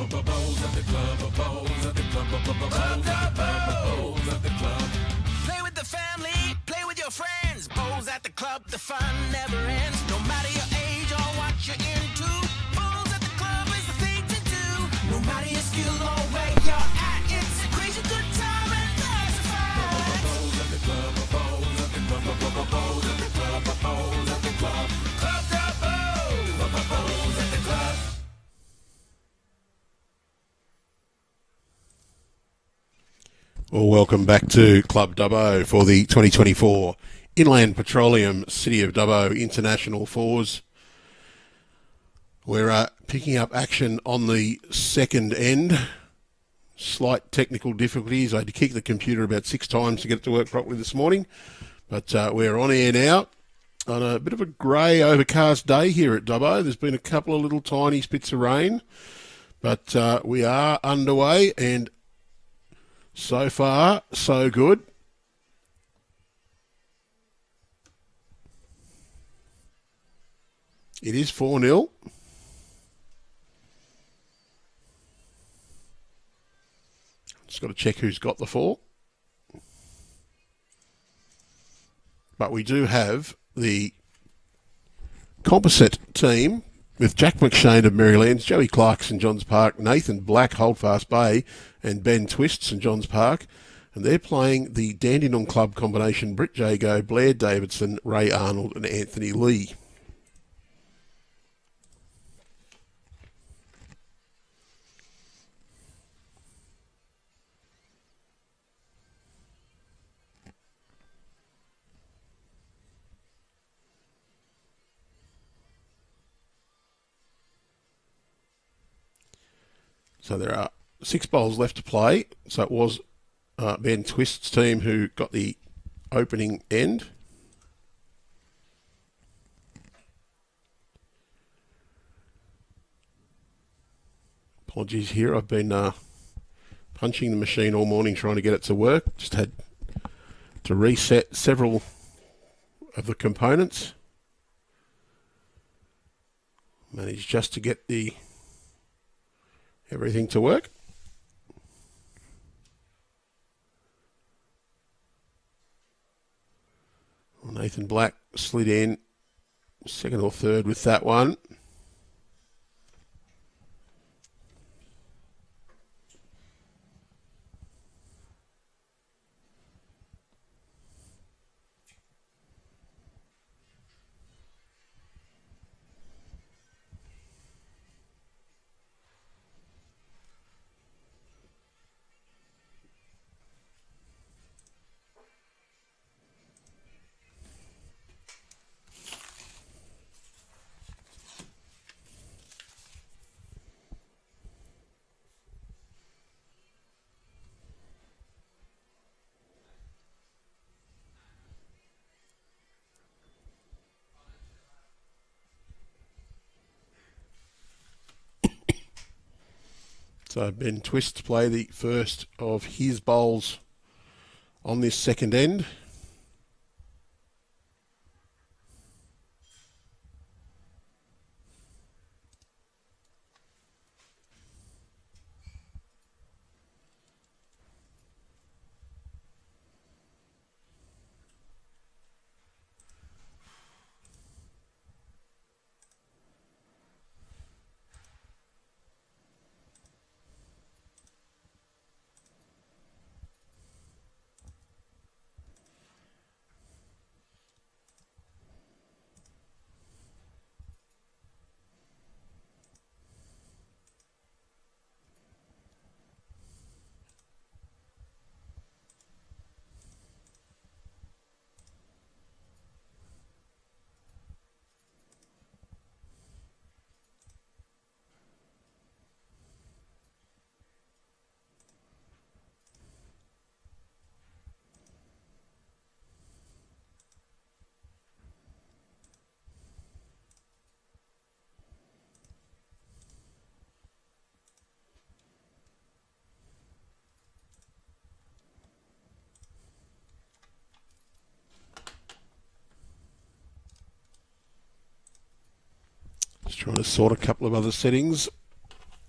Play with the family, play with your friends. Bowls at the club, the fun never ends. No matter your age or what you're into, bowls at the club is the thing to do. No matter your skill or where you're at, it's a crazy good time and lots of fun. Bowls at the club, bowls at the club, bowls at the club, bowls at the club. Club Dubbo, bowls at the club. Well, welcome back to Club Dubbo for the 2024 Inland Petroleum City of Dubbo International Fours. We're picking up action on the second end. Slight technical difficulties. I had to kick the computer about 6 times to get it to work properly this morning. But we're on air now on a bit of a grey, overcast day here at Dubbo. There's been a couple of little tiny spits of rain. But we are underway, and so far, so good. It is 4-0. Just got to check who's got the 4. But we do have the composite team with Jack McShane of Merrylands, Joey Clarke, St John's Park, Nathan Black, Holdfast Bay, and Ben Twist, St John's Park. And they're playing the Dandenong Club combination, Britt, Jago, Blair, Davidson, Ray, Arnold, and Anthony Lee. So there are 6 bowls left to play. So it was Ben Twist's team who got the opening end. Apologies here. I've been punching the machine all morning trying to get it to work. Just had to reset several of the components. Managed just to get everything to work. Well, Nathan Black slid in second or third with that one. So Ben Twist to play the first of his bowls on this second end. Just trying to sort a couple of other settings.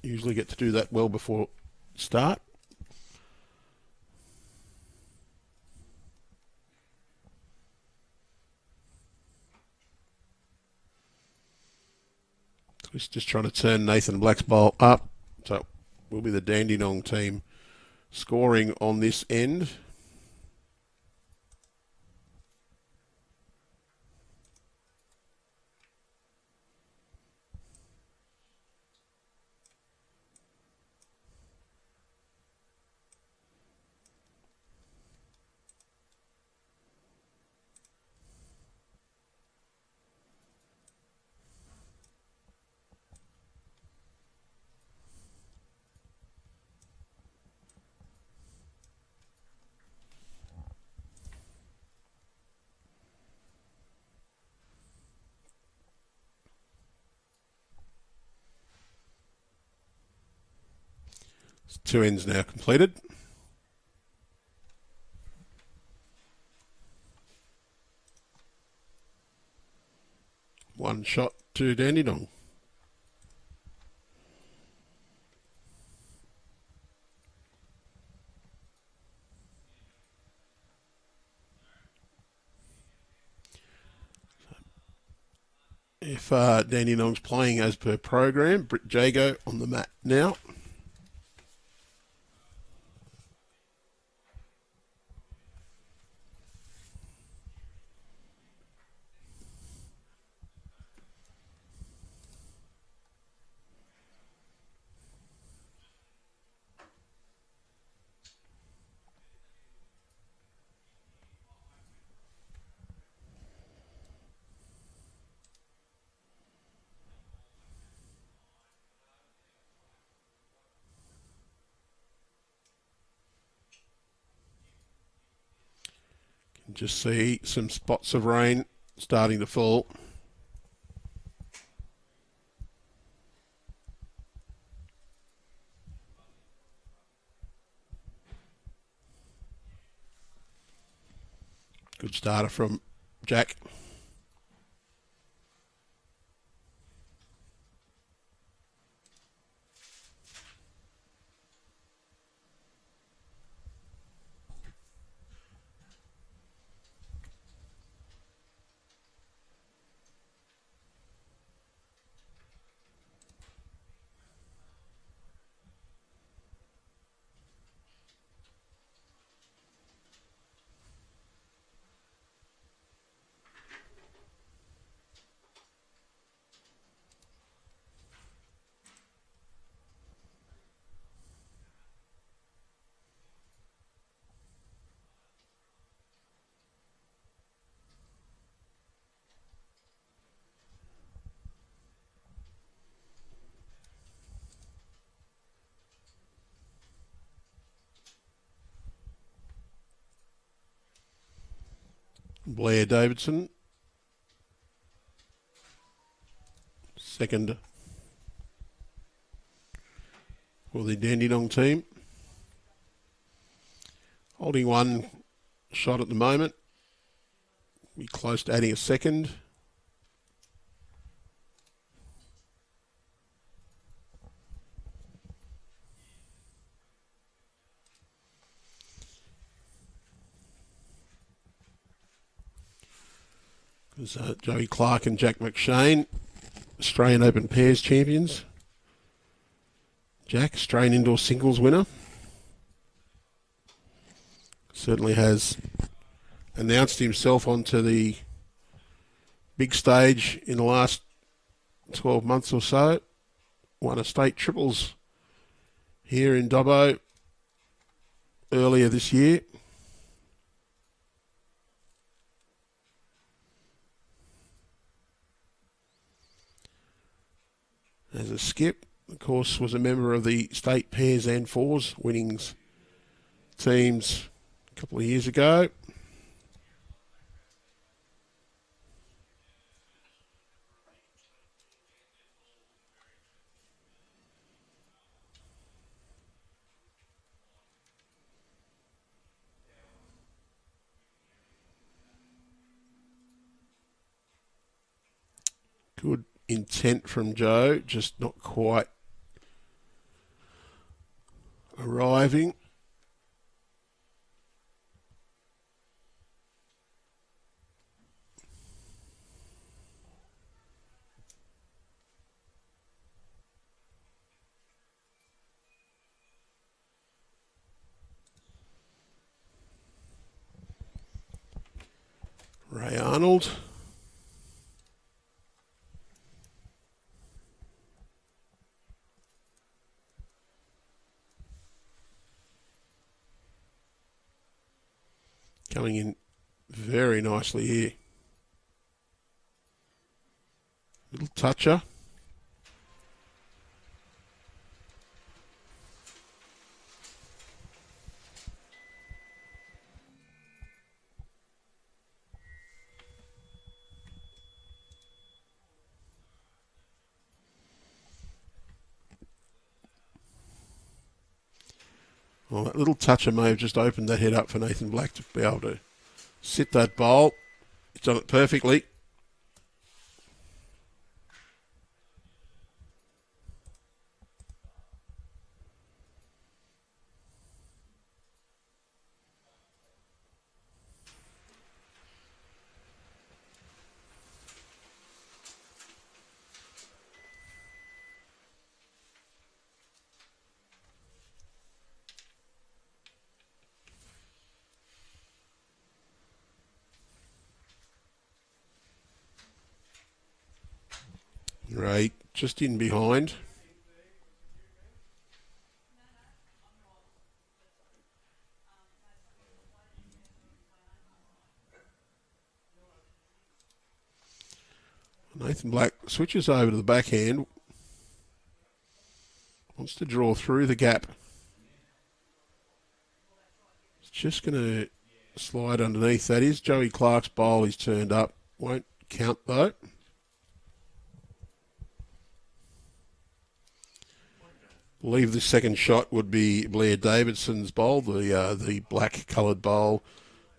Usually get to do that well before start. He's just trying to turn Nathan Black's bowl up. So will be the Dandenong team scoring on this end. Two ends now completed. One shot to Dandenong. If Dandenong's playing as per program, Britt Jago on the mat now. Just see some spots of rain starting to fall. Good starter from Jack. Blair Davidson, second for the Dandenong team. Holding one shot at the moment. Be close to adding a second. Joey Clarke and Jack McShane, Australian Open Pairs champions. Jack, Australian Indoor Singles winner. Certainly has announced himself onto the big stage in the last 12 months or so. Won a state triples here in Dubbo earlier this year. As a skip, of course, was a member of the state pairs and fours winnings teams a couple of years ago. Good intent from Joe, just not quite arriving. Ray Arnold. Coming in very nicely here. Little toucher. Well, that little toucher may have just opened that head up for Nathan Black to be able to sit that bowl. He's done it perfectly. Right, just in behind. Nathan Black switches over to the backhand. Wants to draw through the gap. He's just going to slide underneath. That is Joey Clarke's bowl. He's turned up. Won't count though. I believe the second shot would be Blair Davidson's bowl, the black coloured bowl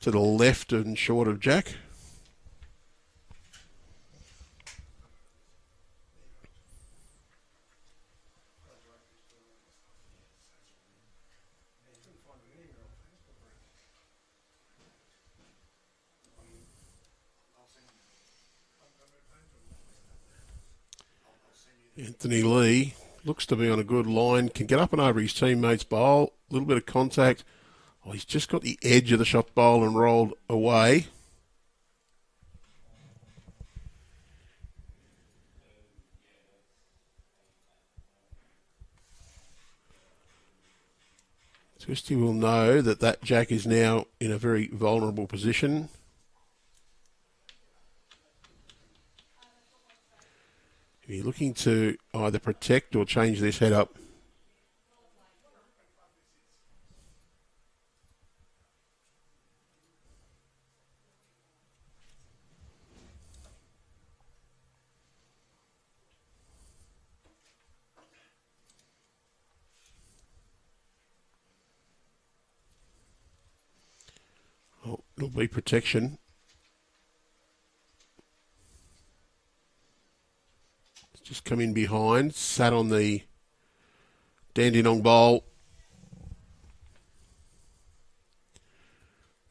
to the left and short of Jack. Anthony Lee looks to be on a good line, can get up and over his teammate's bowl, a little bit of contact. Oh, he's just got the edge of the shot bowl and rolled away. Twisty will know that that Jack is now in a very vulnerable position. You're looking to either protect or change this head up. Oh, it'll be protection. Just come in behind, sat on the Dandenong bowl.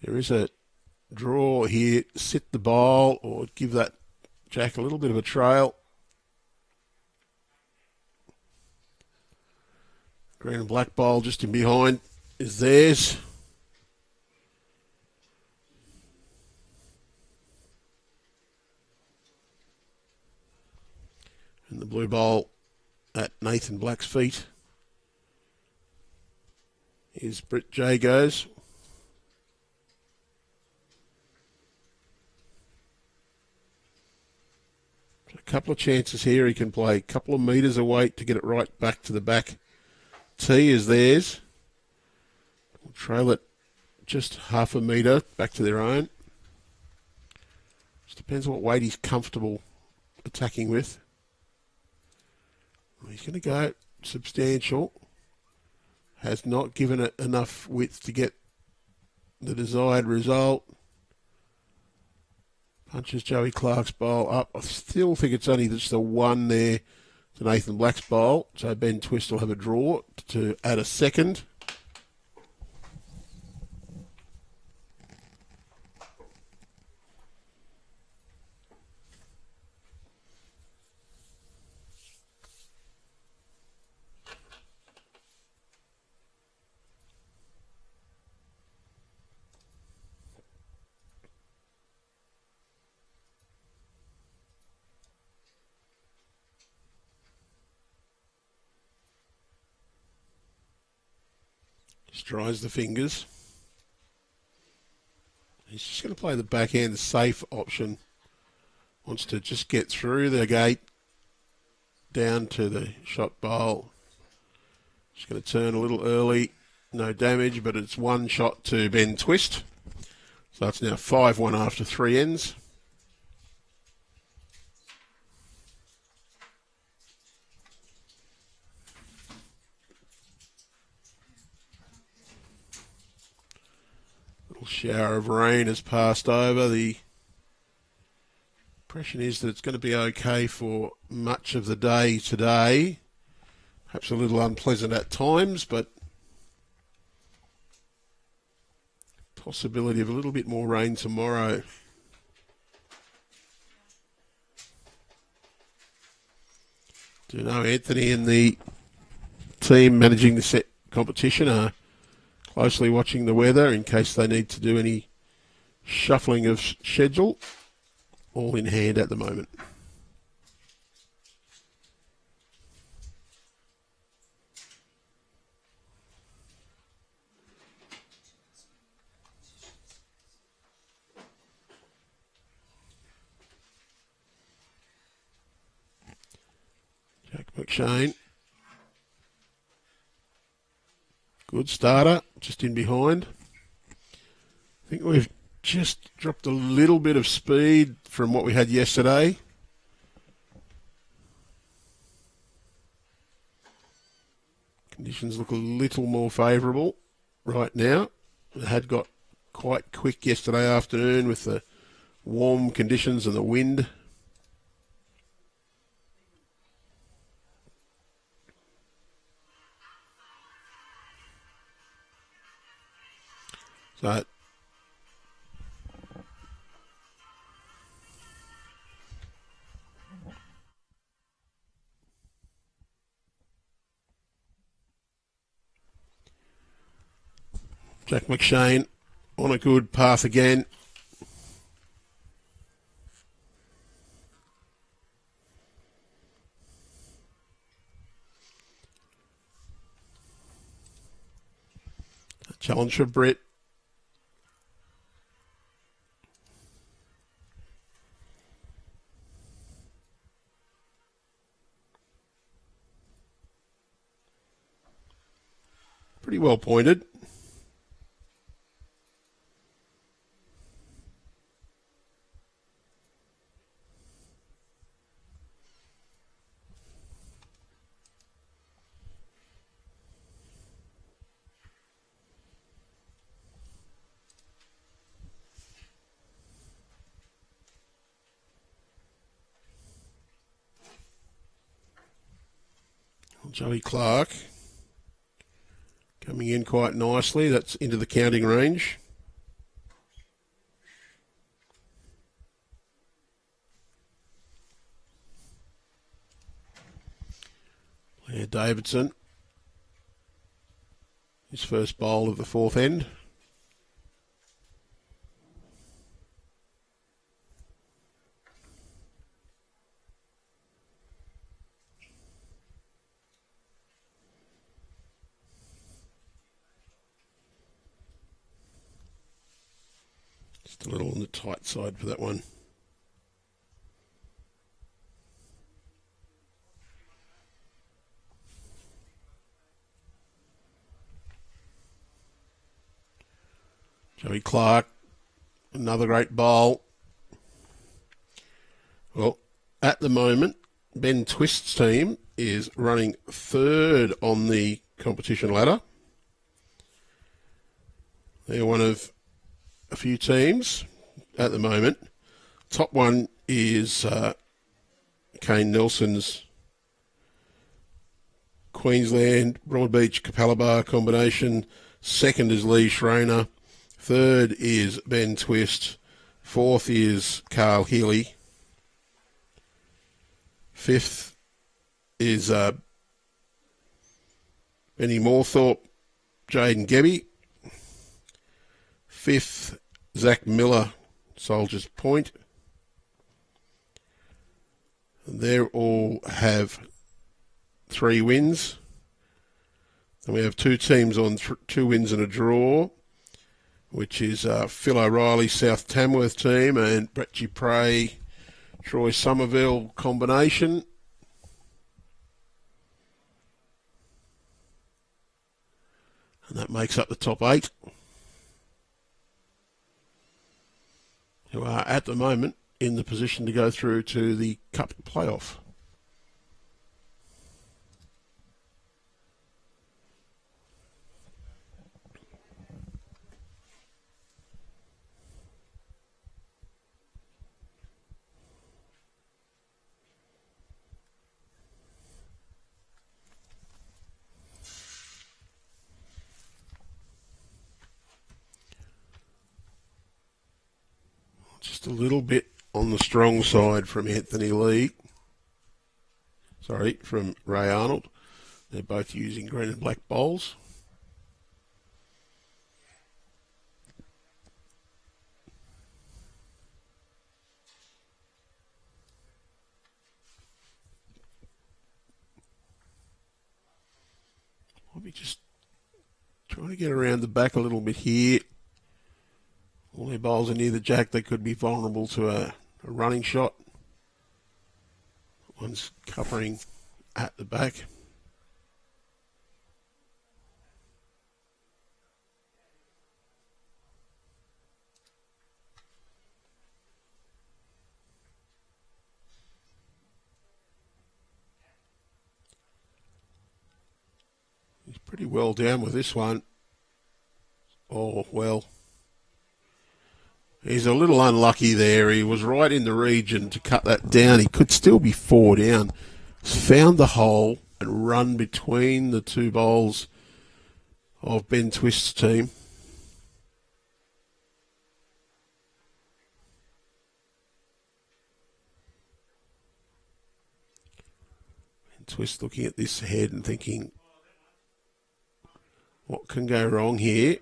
There is a draw here, sit the bowl or give that Jack a little bit of a trail. Green and black bowl just in behind is theirs. And the blue bowl at Nathan Black's feet is Britt Jago's. A couple of chances here. He can play a couple of metres away to get it right back to the back. Tee is theirs. We'll trail it just half a metre back to their own. Just depends what weight he's comfortable attacking with. He's going to go substantial. Has not given it enough width to get the desired result. Punches Joey Clarke's bowl up. I still think it's only just the one there to Nathan Black's bowl. So Ben Twist will have a draw to add a second. Just dries the fingers. He's just going to play the backhand safe option. Wants to just get through the gate down to the shot bowl. Just going to turn a little early. No damage, but it's one shot to Ben Twist. So it's now 5-1 after 3 ends. Little shower of rain has passed over. The impression is that it's going to be okay for much of the day today. Perhaps a little unpleasant at times, but possibility of a little bit more rain tomorrow. Do you know Anthony and the team managing the set competition are closely watching the weather in case they need to do any shuffling of schedule. All in hand at the moment. McShane. Good starter, just in behind. I think we've just dropped a little bit of speed from what we had yesterday. Conditions look a little more favourable right now. It had got quite quick yesterday afternoon with the warm conditions and the wind. So Jack McShane on a good path again. A challenge for Britt. Pretty well pointed. Joey Clarke coming in quite nicely. That's into the counting range. Blair Davidson, his first bowl of the fourth end. Just a little on the tight side for that one. Joey Clarke, another great bowl. Well, at the moment, Ben Twist's team is running third on the competition ladder. They're one of a few teams at the moment. Top one is Kane Nelson's Queensland Broadbeach Capalaba combination. Second is Lee Schreiner. Third is Ben Twist. Fourth is Carl Healy. Fifth is Benny Moorthorpe, Jaden Gebby. Fifth, Zach Miller, Soldiers Point. They all have 3 wins. And we have two teams on 2 wins and a draw, which is Phil O'Reilly's South Tamworth team and Brett Dupre, Troy Somerville combination. And that makes up the top 8, who are at the moment in the position to go through to the Cup playoff. Just a little bit on the strong side from from Ray Arnold. They're both using green and black bowls. I'll be just trying to get around the back a little bit here. All their bowls are near the jack. They could be vulnerable to a running shot. One's covering at the back. He's pretty well down with this one. Oh, well. He's a little unlucky there. He was right in the region to cut that down. He could still be 4 down. He's found the hole and run between the 2 bowls of Ben Twist's team. Ben Twist looking at this head and thinking, what can go wrong here?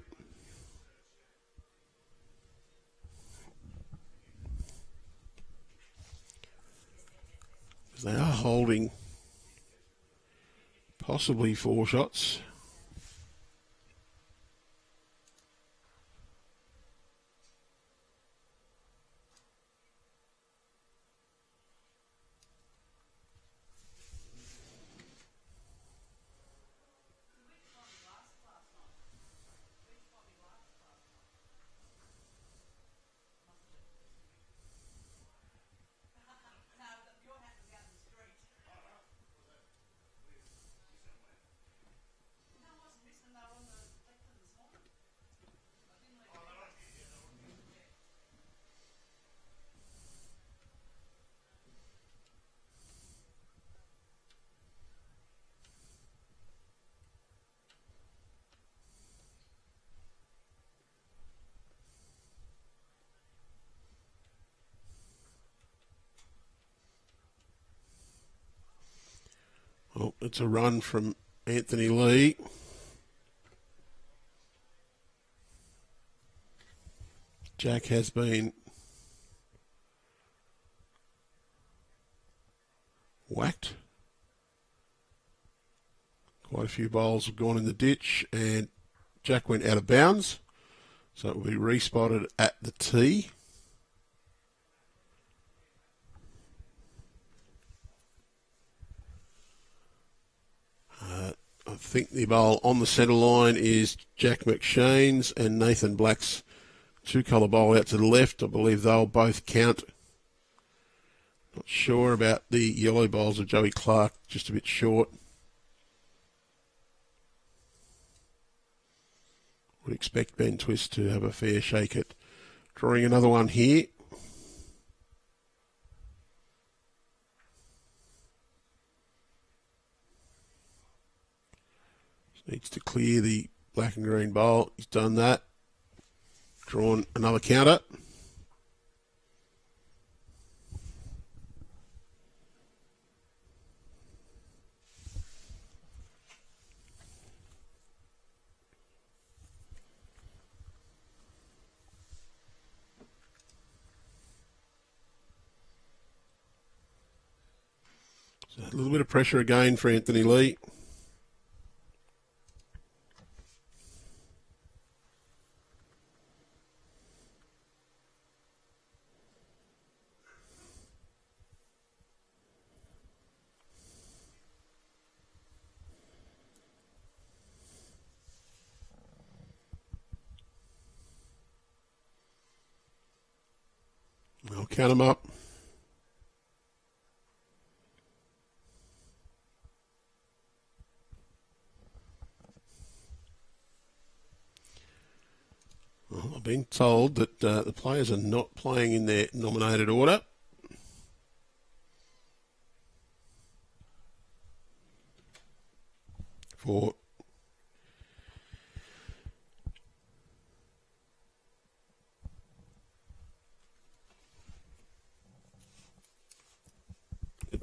They are holding possibly 4 shots. Well, it's a run from Anthony Lee. Jack has been whacked. Quite a few bowls have gone in the ditch and Jack went out of bounds. So it will be respotted at the tee. I think the bowl on the centre line is Jack McShane's and Nathan Black's 2-colour bowl out to the left. I believe they'll both count. Not sure about the yellow bowls of Joey Clarke, just a bit short. Would expect Ben Twist to have a fair shake at drawing another one here. Needs to clear the black and green bowl. He's done that. Drawn another counter. So a little bit of pressure again for Anthony Lee. count them up. Well, I've been told that the players are not playing in their nominated order. For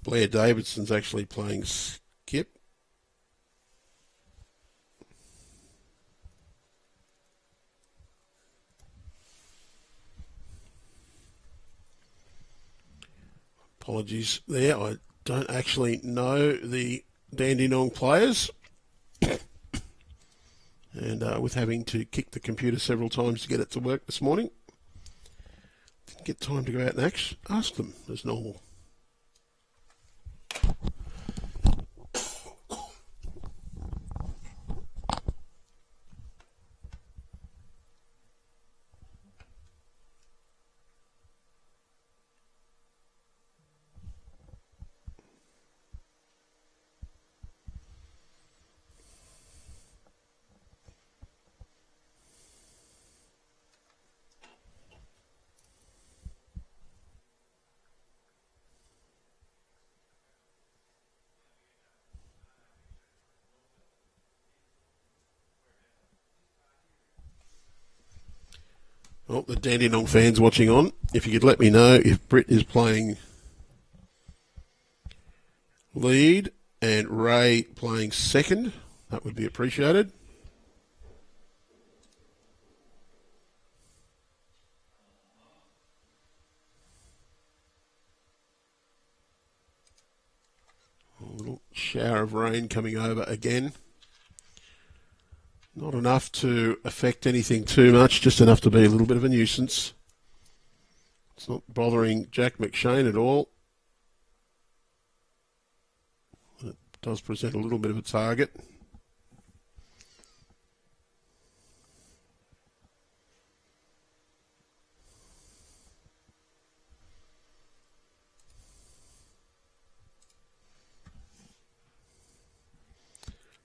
Blair Davidson's actually playing skip. Apologies there. I don't actually know the Dandenong players. And with having to kick the computer several times to get it to work this morning, didn't get time to go out and ask them as normal. Well, the Dandenong fans watching on, if you could let me know if Britt is playing lead and Ray playing second, that would be appreciated. A little shower of rain coming over again. Not enough to affect anything too much, just enough to be a little bit of a nuisance. It's not bothering Jack McShane at all. It does present a little bit of a target.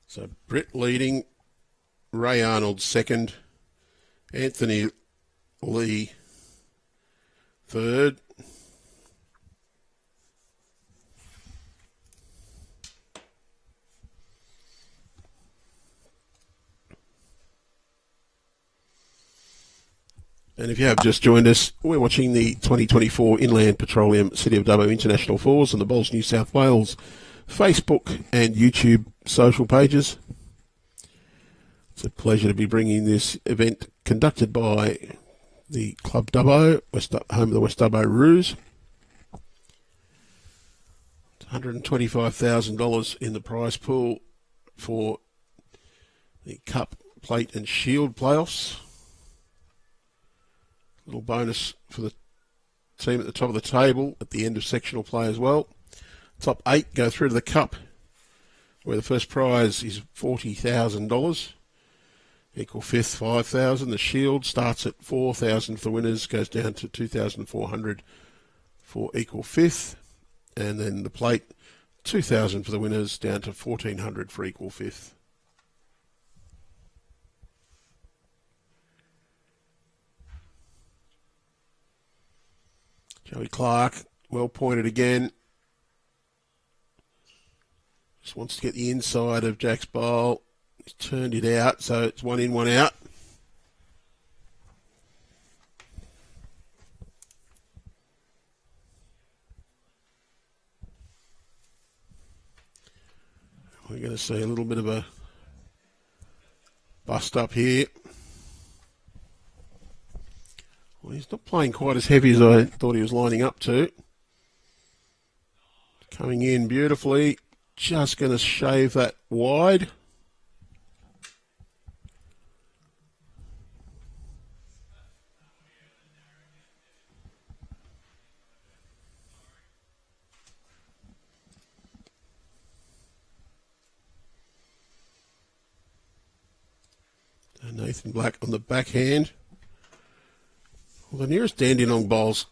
So Britt leading, Ray Arnold second, Anthony Lee third, and if you have just joined us, we're watching the 2024 Inland Petroleum City of Dubbo International Fours on the Bowls New South Wales Facebook and YouTube social pages. It's a pleasure to be bringing this event conducted by the Club Dubbo, home of the West Dubbo Roos. $125,000 in the prize pool for the Cup, Plate and Shield playoffs. Little bonus for the team at the top of the table at the end of sectional play as well. Top 8 go through to the Cup, where the first prize is $40,000. Equal fifth, $5,000. The Shield starts at $4,000 for the winners, goes down to $2,400 for equal fifth, and then the Plate, $2,000 for the winners, down to $1,400 for equal fifth. Joey Clarke, well pointed again. Just wants to get the inside of Jack's bowl. He's turned it out, so it's one in, one out. We're going to see a little bit of a bust up here. Well, he's not playing quite as heavy as I thought he was lining up to. Coming in beautifully. Just going to shave that wide. And Nathan Black on the backhand. Well, the nearest Dandenong bowl's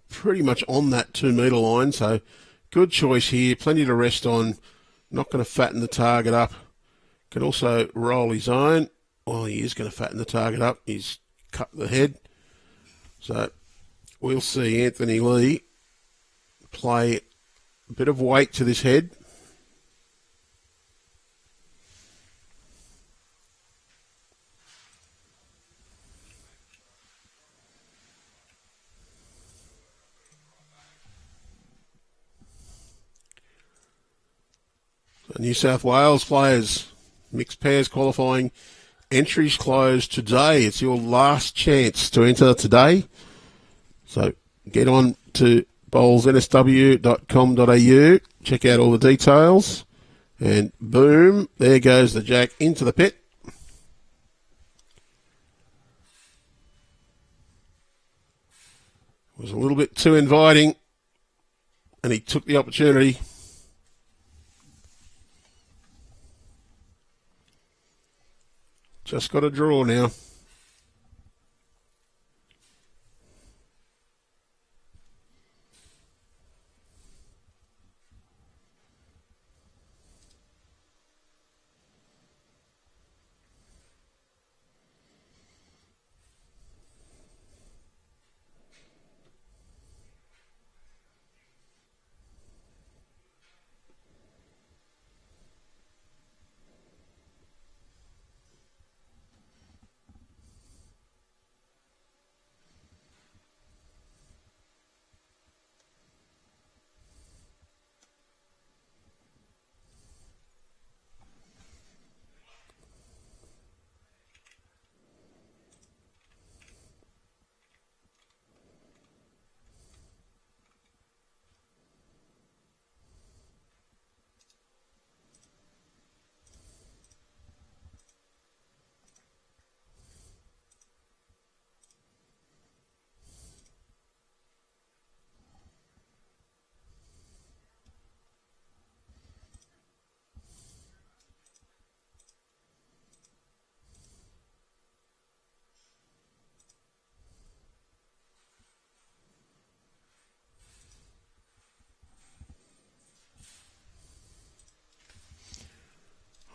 pretty much on that 2 metre line, so good choice here. Plenty to rest on. Not going to fatten the target up. Can also roll his own. Well, he is going to fatten the target up. He's cut the head. So we'll see Anthony Lee play a bit of weight to this head. So New South Wales players, mixed pairs qualifying. Entries closed today. It's your last chance to enter today. So get on to bowlsnsw.com.au, check out all the details, and boom, there goes the jack into the pit. Was a little bit too inviting, and he took the opportunity. Just got a draw now.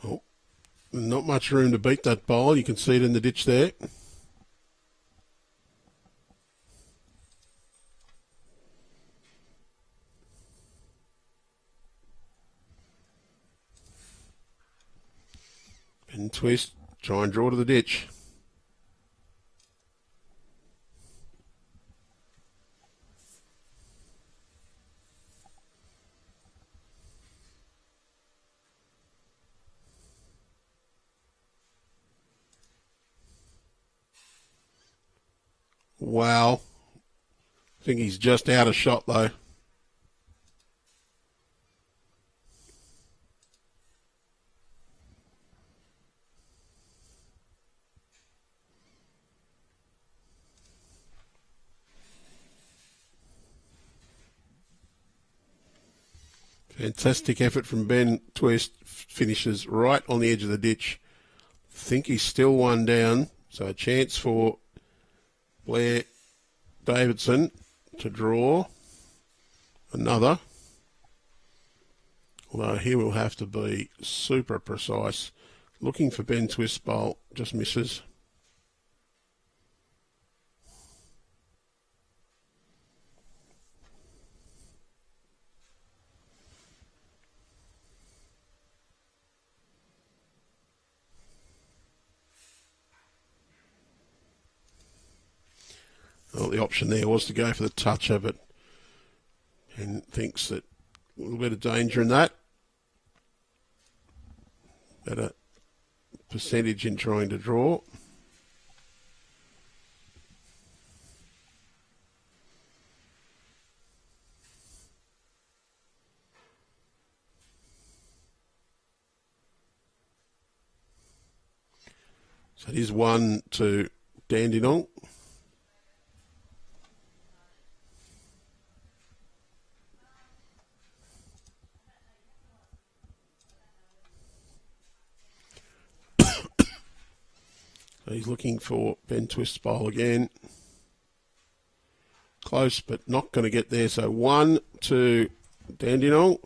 Oh, not much room to beat that bowl. You can see it in the ditch there. And twist, try and draw to the ditch. Wow. I think he's just out of shot though. Fantastic effort from Ben. Twist finishes right on the edge of the ditch. Think he's still one down, so a chance for Blair Davidson to draw another. Although he will have to be super precise. Looking for Ben Twist's bowl, just misses. Well, the option there was to go for the toucher, but and thinks that a little bit of danger in that. Better percentage in trying to draw. So it is 1 to Dandenong. So he's looking for Ben Twist's bowl again. Close, but not going to get there. So 1 to Dandenong.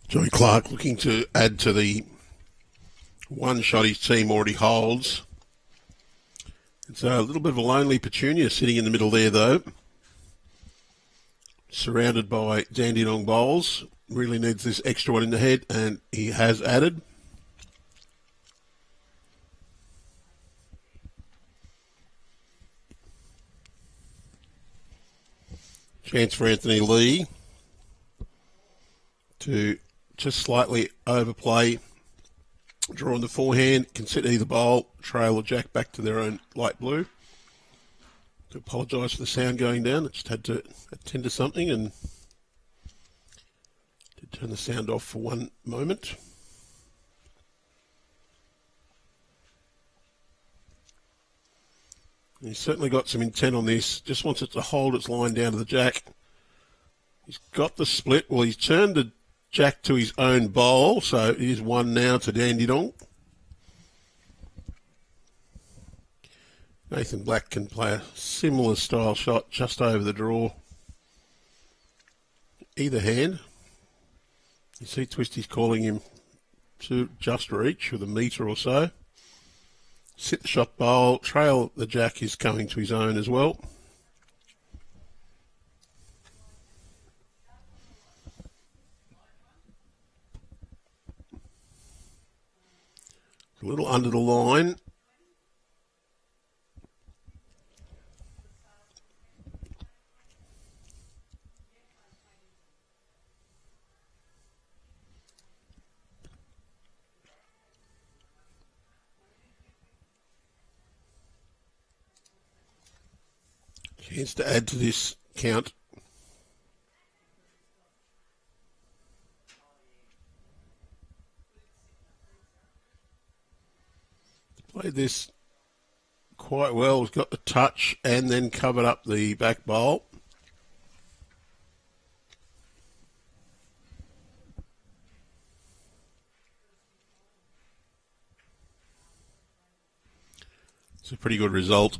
Joey Clarke looking to add to the one shot his team already holds. It's a little bit of a lonely Petunia sitting in the middle there, though. Surrounded by Dandenong bowls. Really needs this extra one in the head, and he has added. Chance for Anthony Lee to just slightly overplay, draw on the forehand, can sit either bowl, trail or jack back to their own light blue. To apologise for the sound going down. I just had to attend to something and to turn the sound off for one moment. He's certainly got some intent on this. Just wants it to hold its line down to the jack. He's got the split. Well, he's turned the jack to his own bowl, so it is 1 now to Dandenong. Nathan Black can play a similar style shot just over the draw. Either hand. You see Twisty's calling him to just reach with a metre or so. Sit the shot bowl. Trail the jack is coming to his own as well. A little under the line. Chance to add to this count. Played this quite well. He's got the touch and then covered up the back bowl. It's a pretty good result.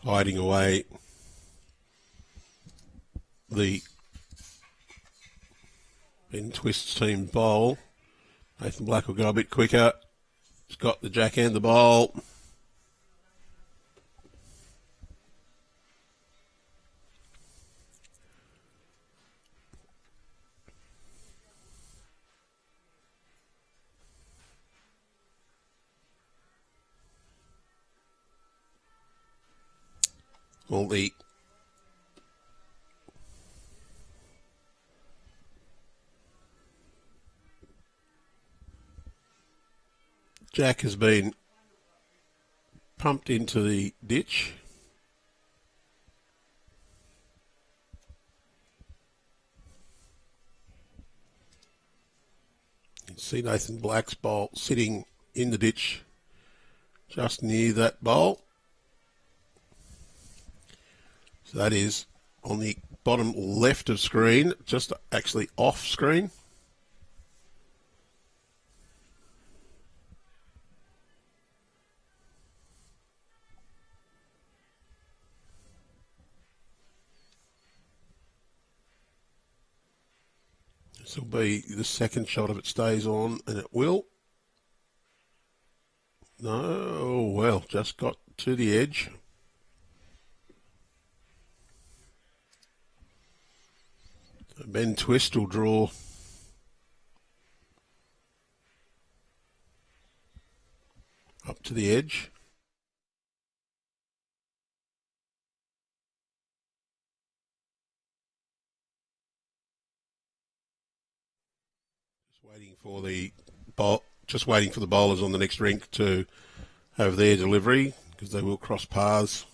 Hiding away the Ben Twist's team bowl. Nathan Black will go a bit quicker. He's got the jack and the bowl. Well, the jack has been pumped into the ditch. You can see Nathan Black's bowl sitting in the ditch just near that bowl. So that is on the bottom left of screen, just actually off screen. This will be the second shot if it stays on, and it will. No, well, just got to the edge. So Ben Twist will draw up to the edge. Just waiting for the bowlers on the next rink to have their delivery, because they will cross paths.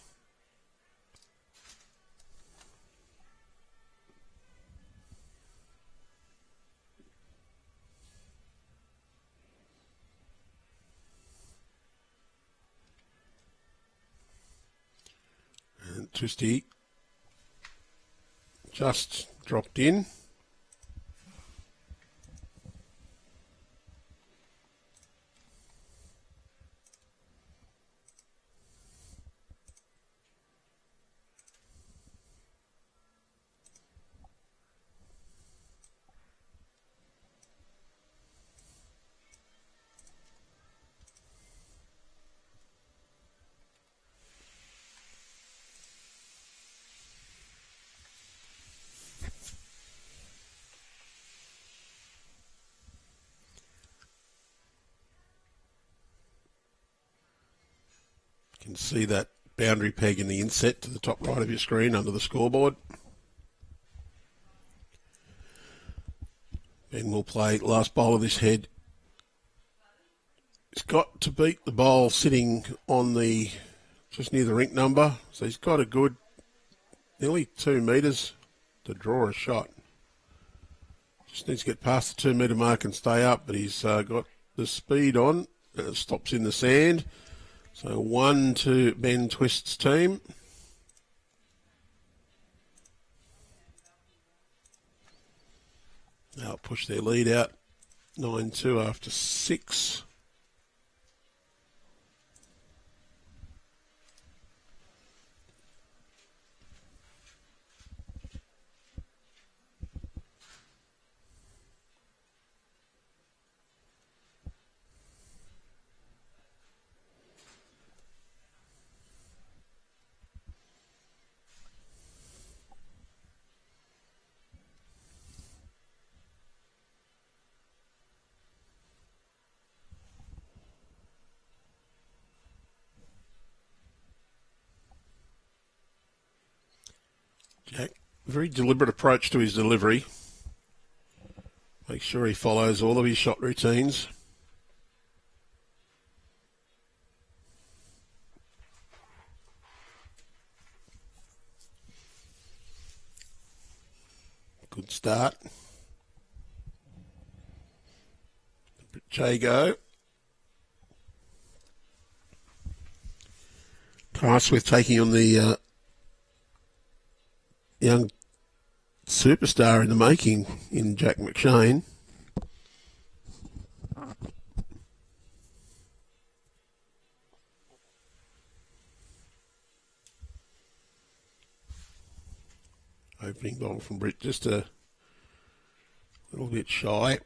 And Twisty just dropped in. You can see that boundary peg in the inset to the top right of your screen under the scoreboard. Ben will play last bowl of this head. He's got to beat the bowl sitting on the just near the rink number, so he's got a good nearly 2 metres to draw a shot. Just needs to get past the 2 metre mark and stay up, but he's got the speed on. And it stops in the sand. So 1 to Ben Twist's team. They'll push their lead out 9-2 after 6. Jack, very deliberate approach to his delivery. Make sure he follows all of his shot routines. Good start. Jago. Tasked with taking on the young superstar in the making in Jack McShane. Opening ball from Britt, just a little bit shy.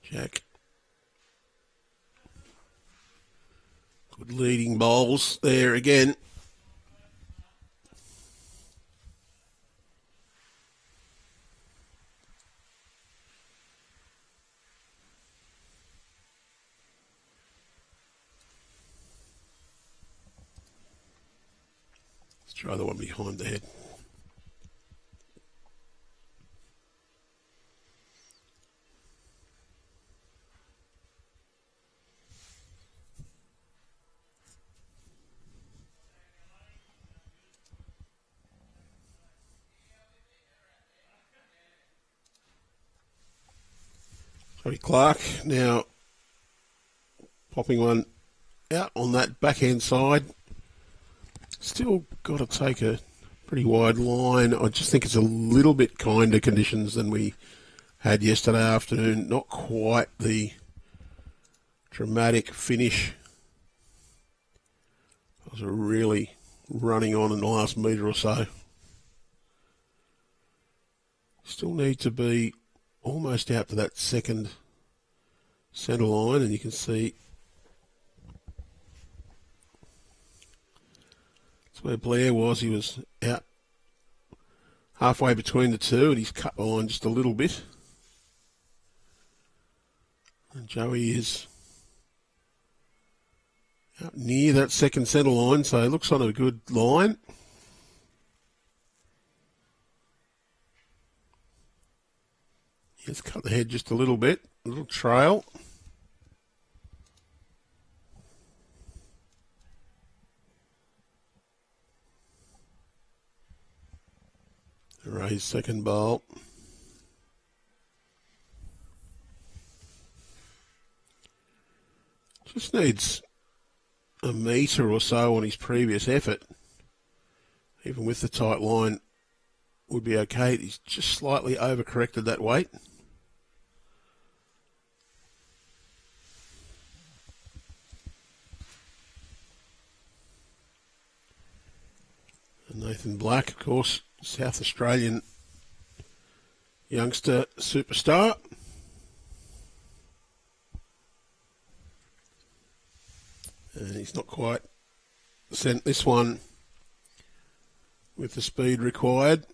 Jack. Good leading bowls there again. Let's try the one behind the head. Clarke now popping one out on that backhand side. Still got to take a pretty wide line. I just think it's a little bit kinder conditions than we had yesterday afternoon. Not quite the dramatic finish. I was really running on in the last metre or so. Still need to be almost out to that second centre line, and you can see that's where Blair was. He was out halfway between the two, and he's cut the line just a little bit. And Joey is out near that second centre line, so he looks on a good line. Let's cut the head just a little bit, a little trail. Raise second bowl. Just needs a metre or so on his previous effort. Even with the tight line, would be okay. He's just slightly overcorrected that weight. And Nathan Black, of course, South Australian youngster superstar. And he's not quite sent this one with the speed required.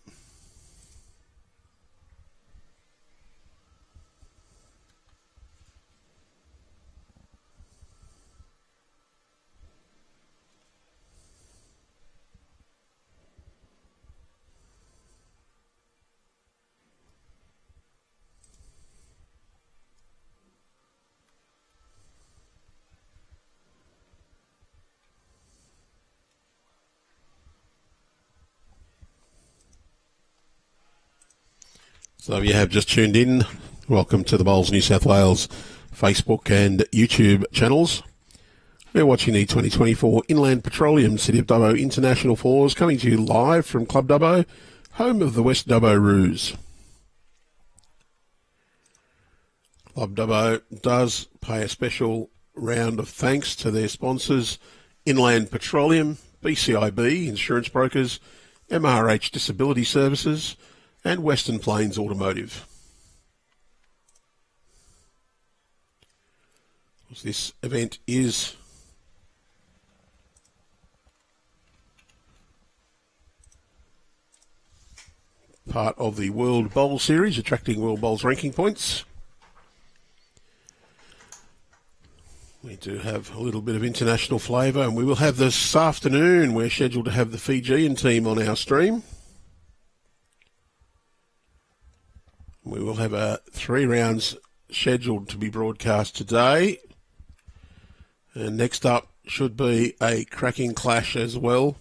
So if you have just tuned in, welcome to the Bowls New South Wales Facebook and YouTube channels. We're watching the 2024 Inland Petroleum City of Dubbo International Fours, coming to you live from Club Dubbo, home of the West Dubbo Roos. Club Dubbo does pay a special round of thanks to their sponsors, Inland Petroleum, BCIB, Insurance Brokers, MRH Disability Services, and Western Plains Automotive. This event is part of the World Bowl Series, attracting World Bowls ranking points. We do have a little bit of international flavour, and we will have this afternoon, we're scheduled to have the Fijian team on our stream. We will have 3 rounds scheduled to be broadcast today. And next up should be a cracking clash as well.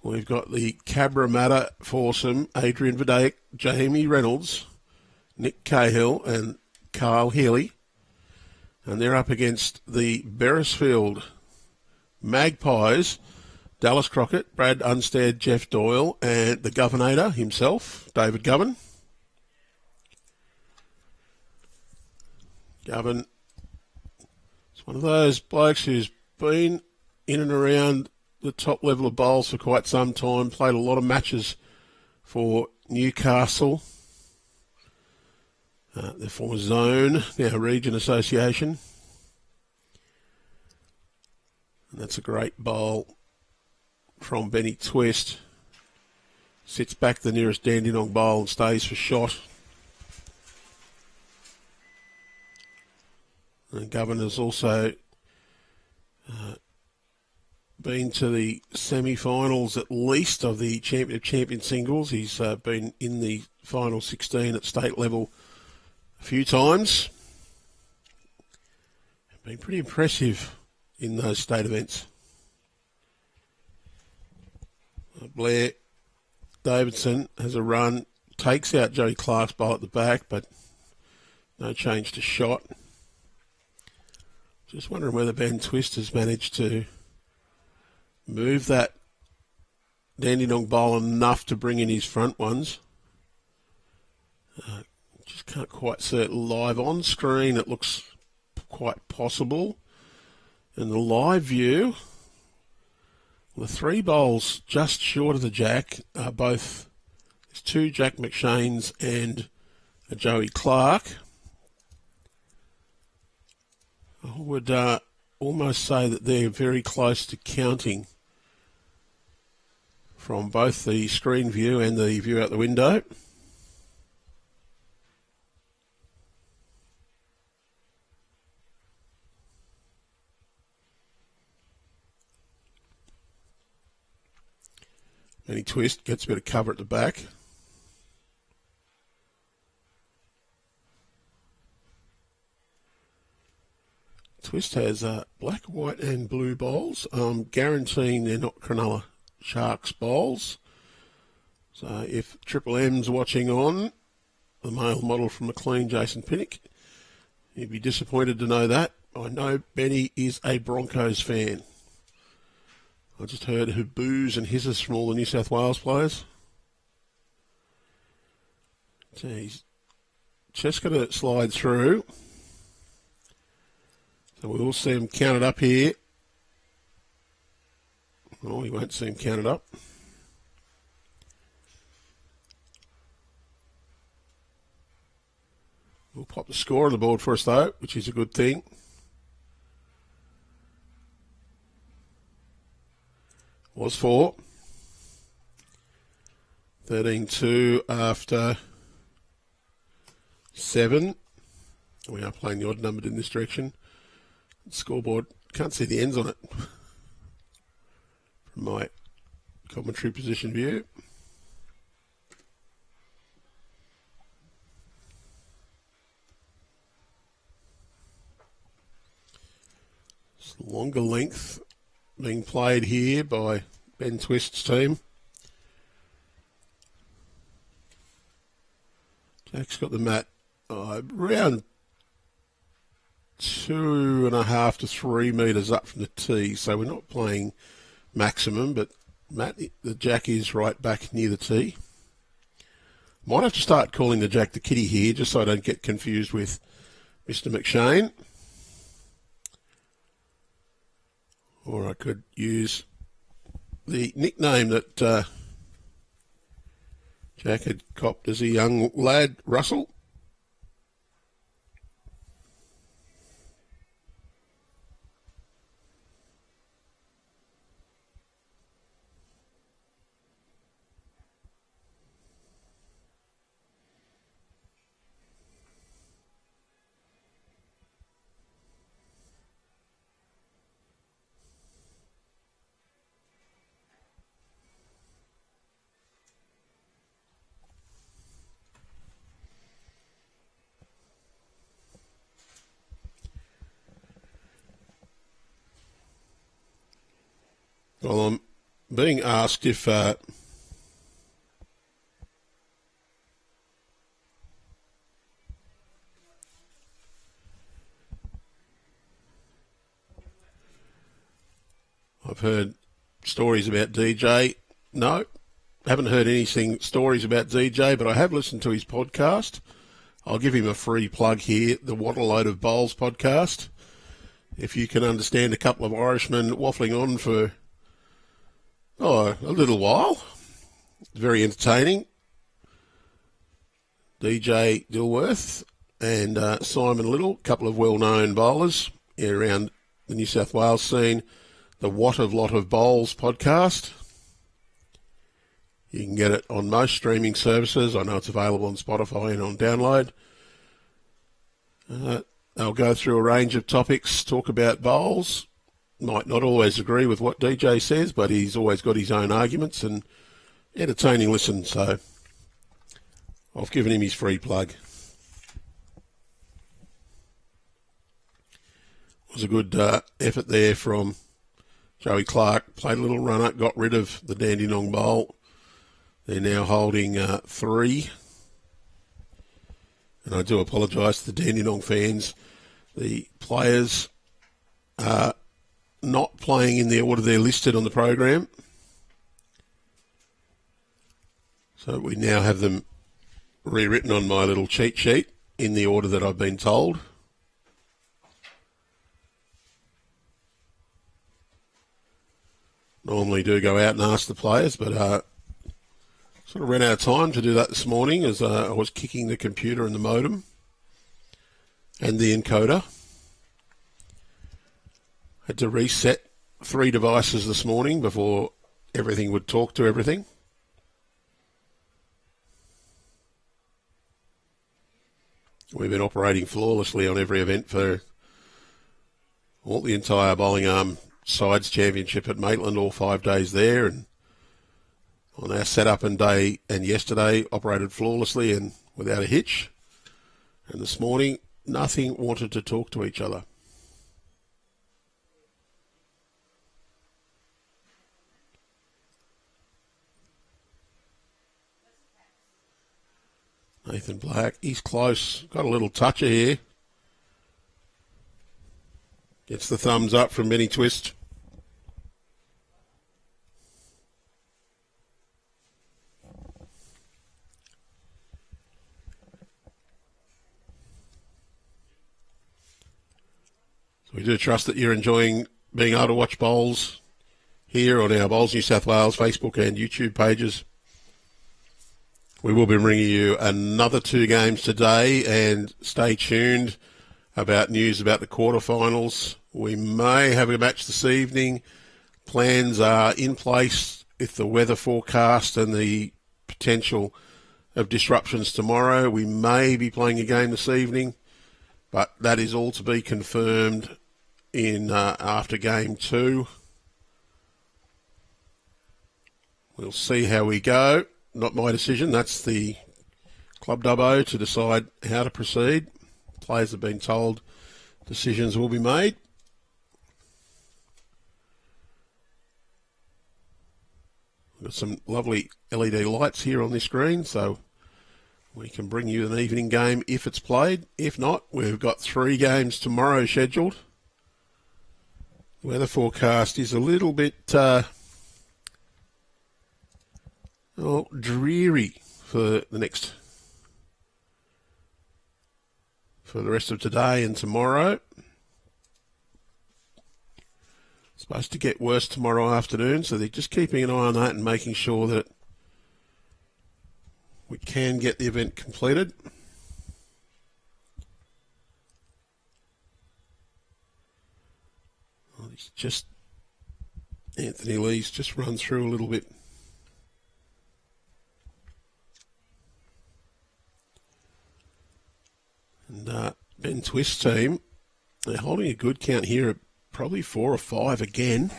We've got the Cabramatta foursome, Adrian Vidaic, Jamie Reynolds, Nick Cahill and Carl Healy. And they're up against the Beresfield Magpies, Dallas Crockett, Brad Unstead, Jeff Doyle, and the Governator himself, David Govan. Govan is one of those blokes who's been in and around the top level of bowls for quite some time, played a lot of matches for Newcastle, the former Zone, now Region Association. And that's a great bowl from Benny Twist. Sits back the nearest Dandenong bowl and stays for shot. And Governor's also been to the semi-finals at least of the champion singles. He's been in the final 16 at state level a few times. Been pretty impressive in those state events. Blair Davidson has a run, takes out Joey Clarke's bowl at the back, but no change to shot. Just wondering whether Ben Twist has managed to move that Dandenong bowl enough to bring in his front ones. Just can't quite see it live on screen. It looks quite possible. In the live view, the 3 bowls just short of the jack are both, there's 2 Jack McShanes and a Joey Clarke. I would almost say that they're very close to counting from both the screen view and the view out the window. Benny Twist gets a bit of cover at the back. Twist has black, white and blue bowls. Guaranteeing they're not Cronulla Sharks bowls. So if Triple M's watching on, the male model from McLean, Jason Pinnock, he'd be disappointed to know that. I know Benny is a Broncos fan. I just heard who boos and hisses from all the New South Wales players. So he's just going to slide through. So we will see him counted up here. Oh, we won't see him counted up. We'll pop the score on the board for us though, which is a good thing. Was 4. 13-2 after 7. We are playing the odd numbered in this direction. Scoreboard, can't see the ends on it from my commentary position view. It's longer length being played here by Ben Twist's team. Jack's got the mat around 2.5 to 3 metres up from the tee, so we're not playing maximum, but Matt, the jack is right back near the tee. Might have to start calling the jack the kitty here, just so I don't get confused with Mr. McShane. Or I could use the nickname that Jack had copped as a young lad, Russell. Well, I'm being asked if I've heard stories about DJ. No, haven't heard anything stories about DJ, but I have listened to his podcast. I'll give him a free plug here, the What a Load of Bowls podcast. If you can understand a couple of Irishmen waffling on for a little while, it's very entertaining. DJ Dilworth and Simon Little, a couple of well-known bowlers around the New South Wales scene. The What a Lot of Bowls podcast. You can get it on most streaming services. I know it's available on Spotify and on download. They'll go through a range of topics, talk about bowls. Might not always agree with what DJ says, but he's always got his own arguments and entertaining listen. So I've given him his free plug. It was a good effort there from Joey Clarke. Played a little runner, got rid of the Dandenong bowl. They're now holding 3. And I do apologise to the Dandenong fans. The players are not playing in the order they're listed on the program. So we now have them rewritten on my little cheat sheet in the order that I've been told. Normally do go out and ask the players, but sort of ran out of time to do that this morning as I was kicking the computer and the modem and the encoder. Had to reset 3 devices this morning before everything would talk to everything. We've been operating flawlessly on every event for the entire bowling arm sides championship at Maitland, all 5 days there, and on our setup and day and yesterday operated flawlessly and without a hitch. And this morning, nothing wanted to talk to each other. Nathan Black, he's close. Got a little toucher here. Gets the thumbs up from Benny Twist. We do trust that you're enjoying being able to watch bowls here on our Bowls New South Wales Facebook and YouTube pages. We will be bringing you another 2 games today, and stay tuned about news about the quarterfinals. We may have a match this evening. Plans are in place with the weather forecast and the potential of disruptions tomorrow. We may be playing a game this evening, but that is all to be confirmed in after game 2. We'll see how we go. Not my decision. That's the Club Dubbo to decide how to proceed. Players have been told decisions will be made. We've got some lovely LED lights here on this screen, so we can bring you an evening game if it's played. If not, we've got 3 games tomorrow scheduled. The weather forecast is a little bit dreary for the rest of today and tomorrow. It's supposed to get worse tomorrow afternoon, so they're just keeping an eye on that and making sure that we can get the event completed. Well, Anthony Lee's just run through a little bit. And Ben Twist's team, they're holding a good count here at probably 4 or 5 again.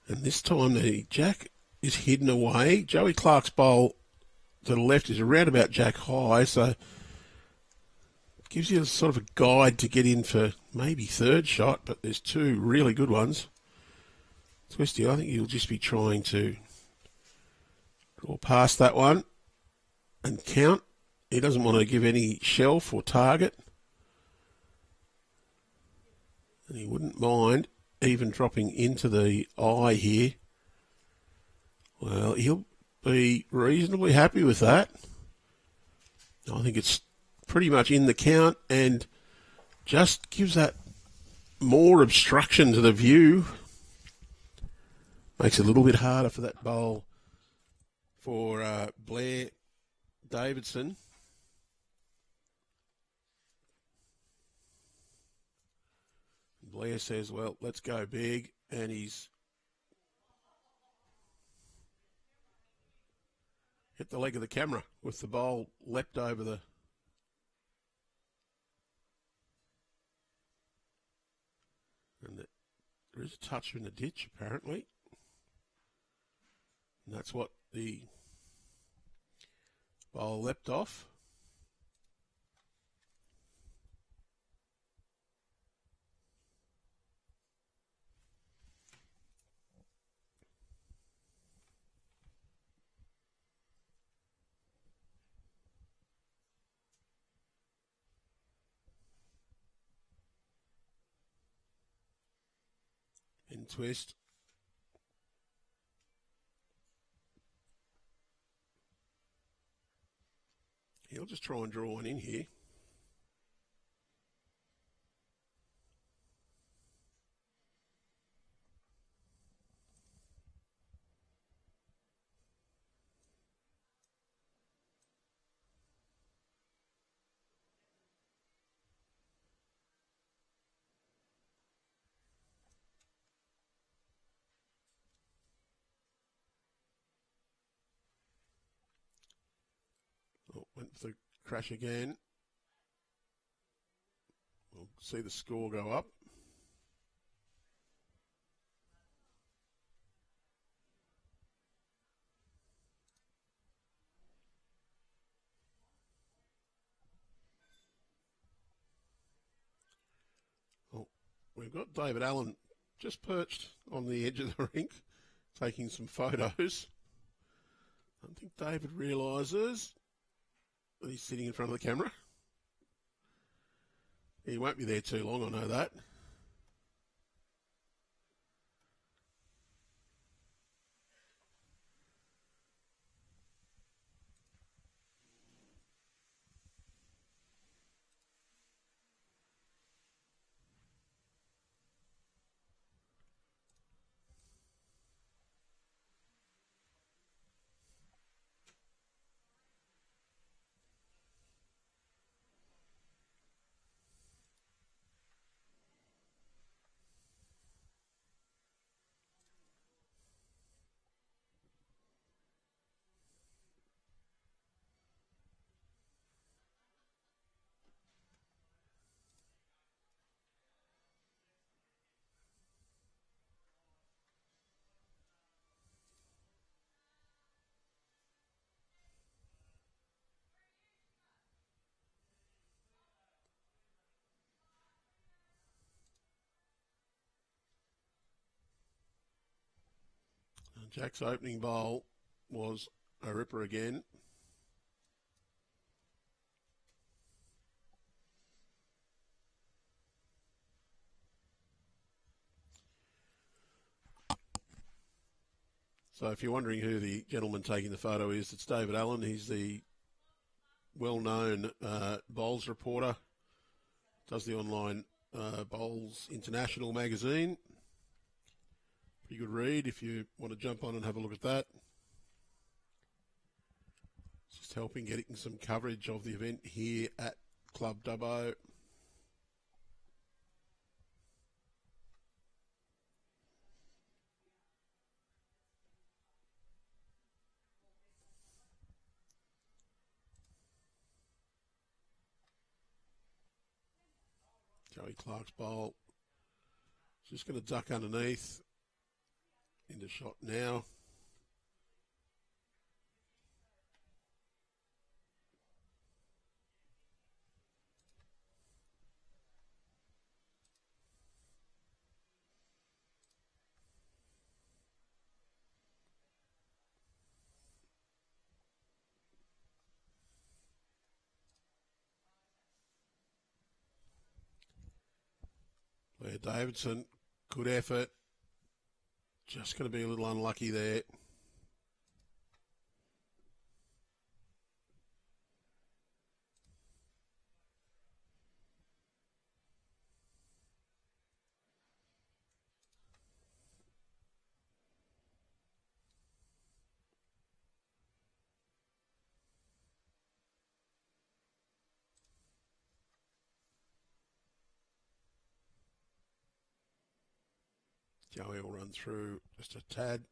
And this time the jack is hidden away. Joey Clarke's bowl to the left is around about jack high, so gives you a sort of a guide to get in for maybe third shot, but there's two really good ones. Twisty, I think he'll just be trying to draw past that one and count. He doesn't want to give any shelf or target. And he wouldn't mind even dropping into the eye here. Well, he'll be reasonably happy with that. I think it's pretty much in the count and just gives that more obstruction to the view. Makes it a little bit harder for that bowl for Blair Davidson. Blair says, well, let's go big, and he's hit the leg of the camera with the bowl leapt over the... And there is a touch in the ditch, apparently. And that's what the bowl leapt off. In twist. He'll just try and draw one in here. Oh, went for the crash again. We'll see the score go up. Oh, we've got David Allen just perched on the edge of the rink, taking some photos. I don't think David realises that he's sitting in front of the camera. He won't be there too long, I know that. Jack's opening bowl was a ripper again. So if you're wondering who the gentleman taking the photo is, it's David Allen. He's the well-known bowls reporter, does the online Bowls International magazine. Pretty good read if you want to jump on and have a look at that. Just helping getting some coverage of the event here at Club Dubbo. Clarke's bowl. Just going to duck underneath. Into shot now. Yeah, Davidson, good effort. Just going to be a little unlucky there. Joey will run through just a tad.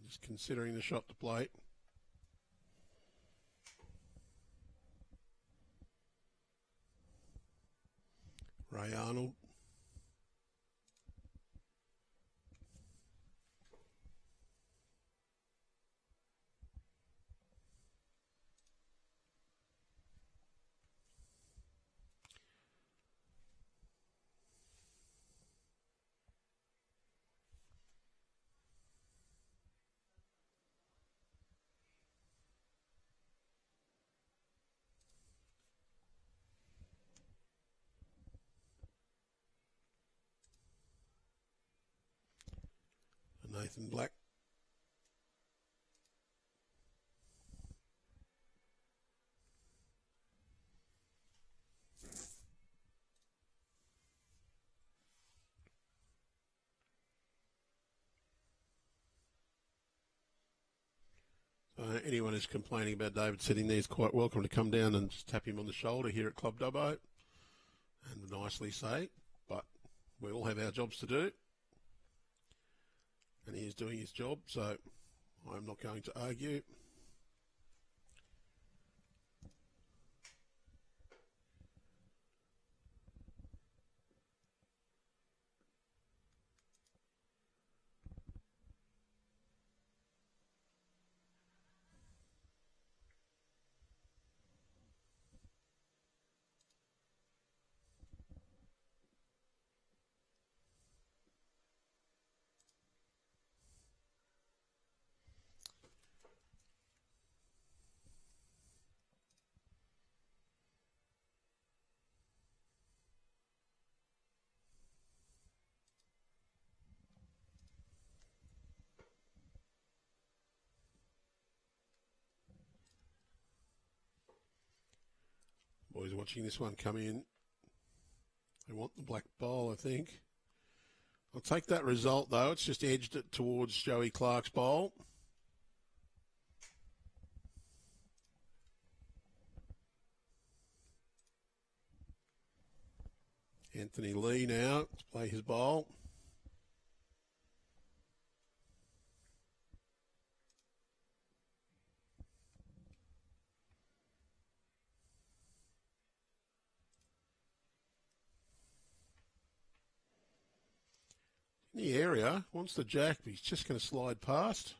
Just considering the shot to plate. Ray Arnold. Nathan Black. Anyone who's complaining about David sitting there is quite welcome to come down and just tap him on the shoulder here at Club Dubbo and nicely say, but we all have our jobs to do. And he is doing his job, so I'm not going to argue. Boys watching this one come in. They want the black bowl, I think. I'll take that result, though. It's just edged it towards Joey Clarke's bowl. Anthony Lee now to play his bowl. In the area, wants the jack, but he's just going to slide past.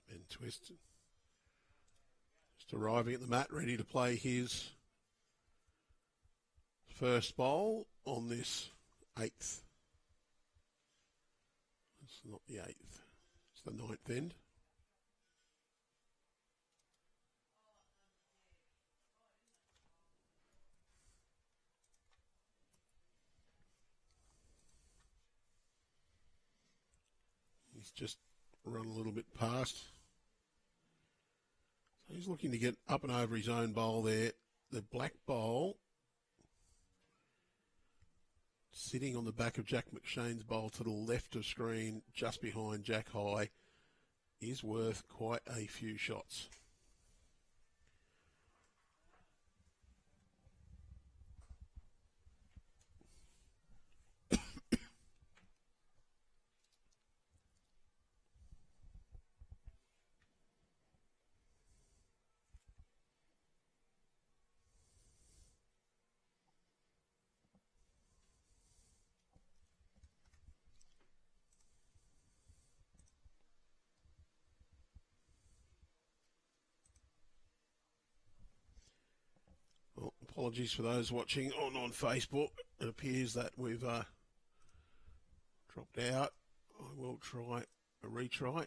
And Twist just arriving at the mat, ready to play his first bowl on this 8th. It's not the 8th, it's the 9th end. He's just run a little bit past. So he's looking to get up and over his own bowl there. The black bowl sitting on the back of Jack McShane's bowl to the left of screen, just behind Jack High, is worth quite a few shots. Apologies for those watching on Facebook. It appears that we've dropped out. I will try a retry.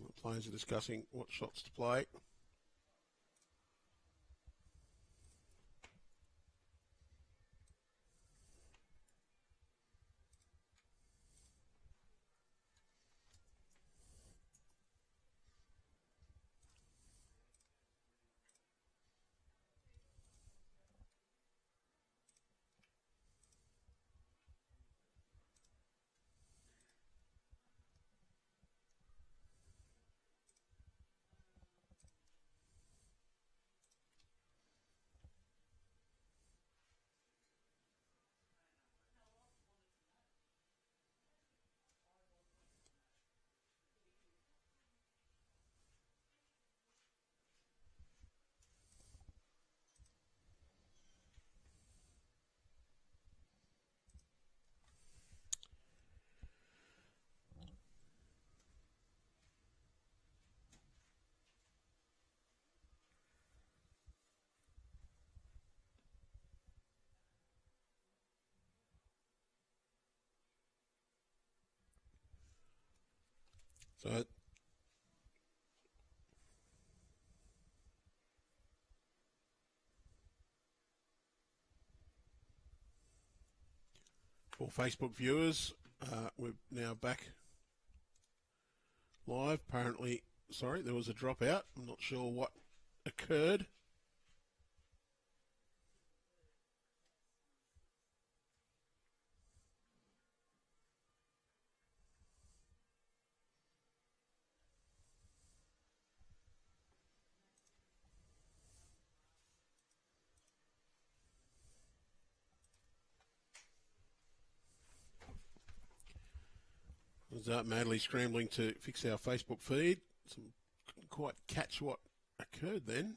The players are discussing what shots to play. So for Facebook viewers, we're now back live. Apparently, sorry, there was a dropout. I'm not sure what occurred. I was madly scrambling to fix our Facebook feed. Couldn't quite catch what occurred then.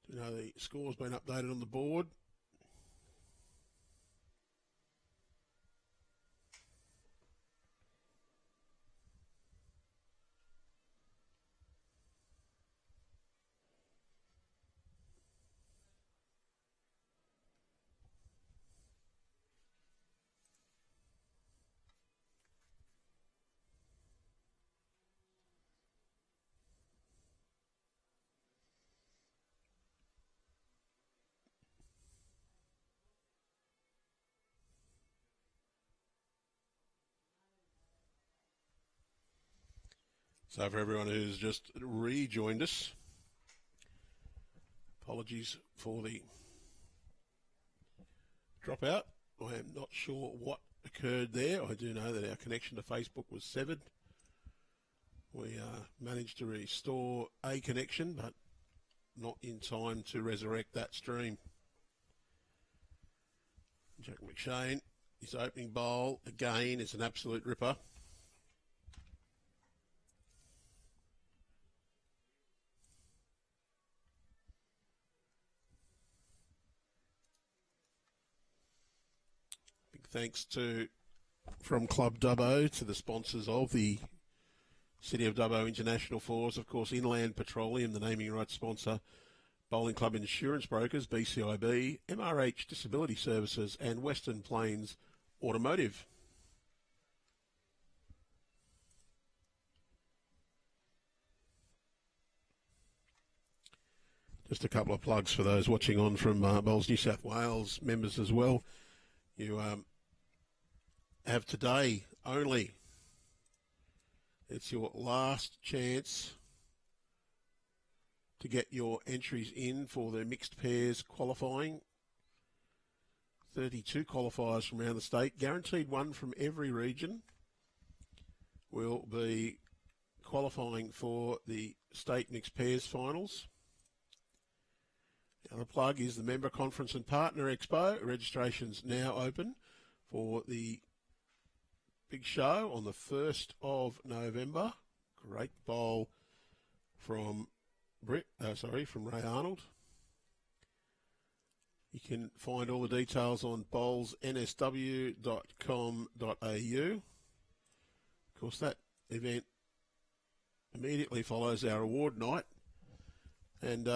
Do you know the score's been updated on the board? So for everyone who's just rejoined us, apologies for the dropout. I am not sure what occurred there. I do know that our connection to Facebook was severed. We managed to restore a connection, but not in time to resurrect that stream. Jago McShane, his opening bowl, again, is an absolute ripper. Big thanks from Club Dubbo to the sponsors of the City of Dubbo International Fours, of course, Inland Petroleum, the naming rights sponsor, Bowling Club Insurance Brokers, BCIB, MRH Disability Services, and Western Plains Automotive. Just a couple of plugs for those watching on from Bowls New South Wales members as well. You have today only. It's your last chance to get your entries in for the mixed pairs qualifying. 32 qualifiers from around the state, guaranteed one from every region. will be qualifying for the State Mixed Pairs Finals. The other plug is the Member Conference and Partner Expo. Registration's now open for the big show on the 1st of November. Great bowl from from Ray Arnold. You can find all the details on bowlsnsw.com.au. Of course, that event immediately follows our award night, and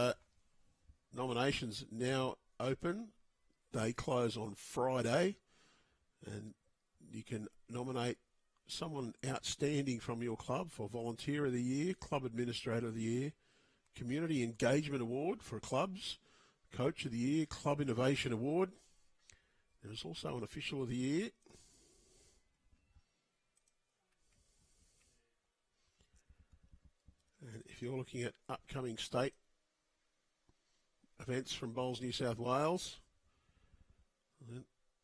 nominations now open. They close on Friday, and you can nominate someone outstanding from your club for Volunteer of the Year, Club Administrator of the Year, Community Engagement Award for clubs, Coach of the Year, Club Innovation Award. There's also an Official of the Year. And if you're looking at upcoming state events from Bowls New South Wales,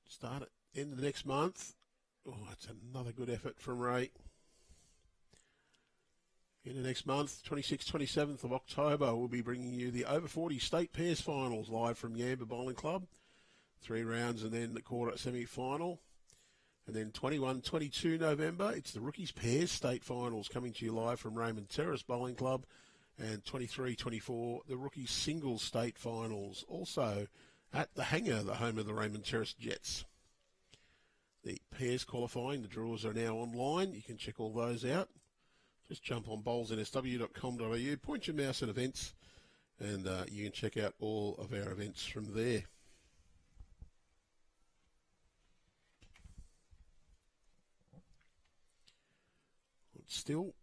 start at the end of the next month. Oh, that's another good effort from Ray. In the next month, 26th, 27th of October, we'll be bringing you the Over 40 State Pairs Finals live from Yamba Bowling Club. 3 rounds and then the quarter semi-final. And then 21, 22 November, it's the Rookies Pairs State Finals coming to you live from Raymond Terrace Bowling Club. And 23, 24, the Rookies Singles State Finals, also at the Hangar, the home of the Raymond Terrace Jets. The pairs qualifying, the draws are now online. You can check all those out. Just jump on bowlsnsw.com.au, point your mouse at events, and you can check out all of our events from there. It's still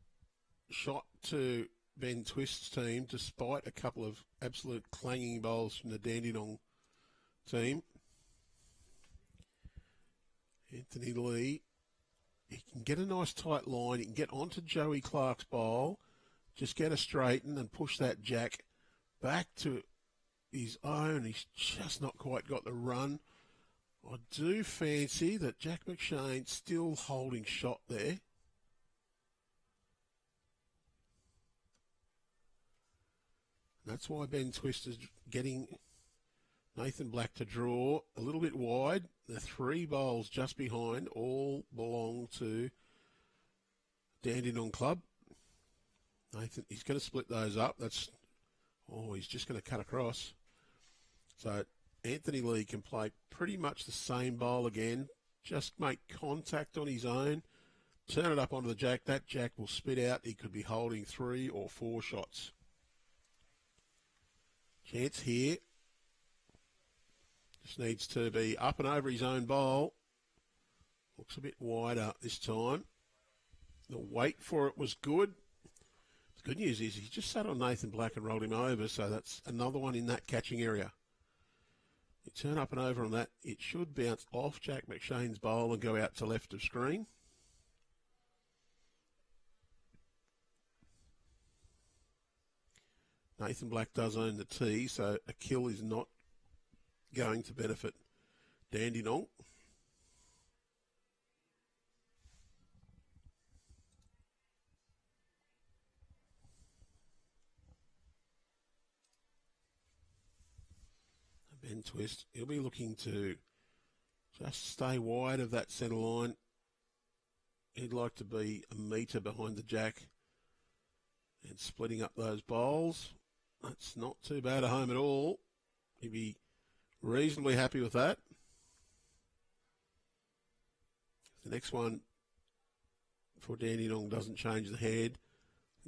shot to Ben Twist's team, despite a couple of absolute clanging bowls from the Dandenong team. Anthony Lee, he can get a nice tight line. He can get onto Joey Clarke's bowl, just get a straighten and push that jack back to his own. He's just not quite got the run. I do fancy that Jack McShane still holding shot there. That's why Ben Twist is getting Nathan Black to draw a little bit wide. The 3 bowls just behind all belong to Dandenong Club. Nathan, he's going to split those up. He's just going to cut across. So Anthony Lee can play pretty much the same bowl again. Just make contact on his own. Turn it up onto the jack. That jack will spit out. He could be holding 3 or 4 shots. Chance here. Just needs to be up and over his own bowl. Looks a bit wider this time. The weight for it was good. The good news is he just sat on Nathan Black and rolled him over, so that's another one in that catching area. You turn up and over on that, it should bounce off Jack McShane's bowl and go out to left of screen. Nathan Black does own the tee, so a kill is not going to benefit Dandenong. Ben Twist, he'll be looking to just stay wide of that centre line. He'd like to be a metre behind the jack and splitting up those bowls. That's not too bad a home at all. He'd be reasonably happy with that. The next one for Dandenong doesn't change the head.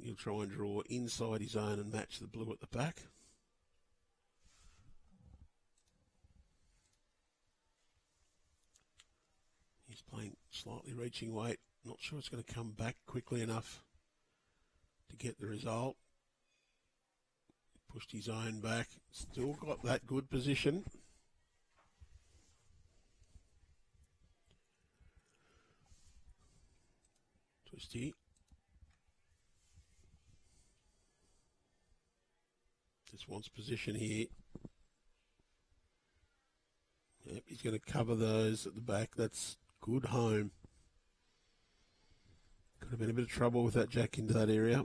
He'll try and draw inside his own and match the blue at the back. He's playing slightly reaching weight. Not sure it's going to come back quickly enough to get the result. Pushed his own back. Still got that good position. Twisty. Just wants position here. Yep, he's going to cover those at the back. That's good home. Could have been a bit of trouble with that jack into that area.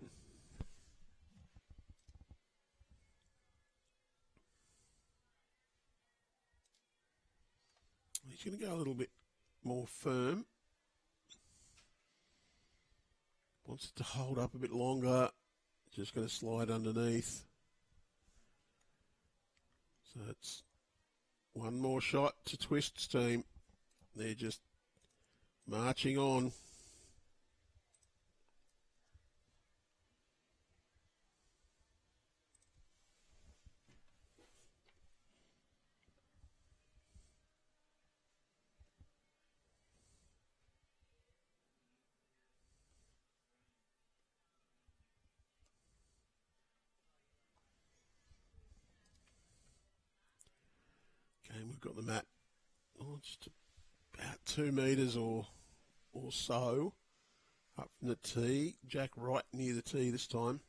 He's going to go a little bit more firm. Wants it to hold up a bit longer. Just going to slide underneath. So it's one more shot to Twist's team. They're just marching on. Okay, we've got the mat just about 2 metres or so up from the tee. Jack right near the tee this time.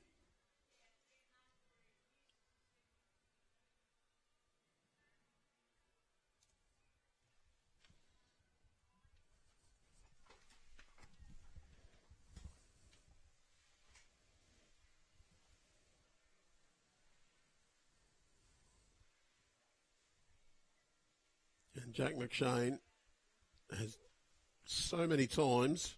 And Jack McShane has so many times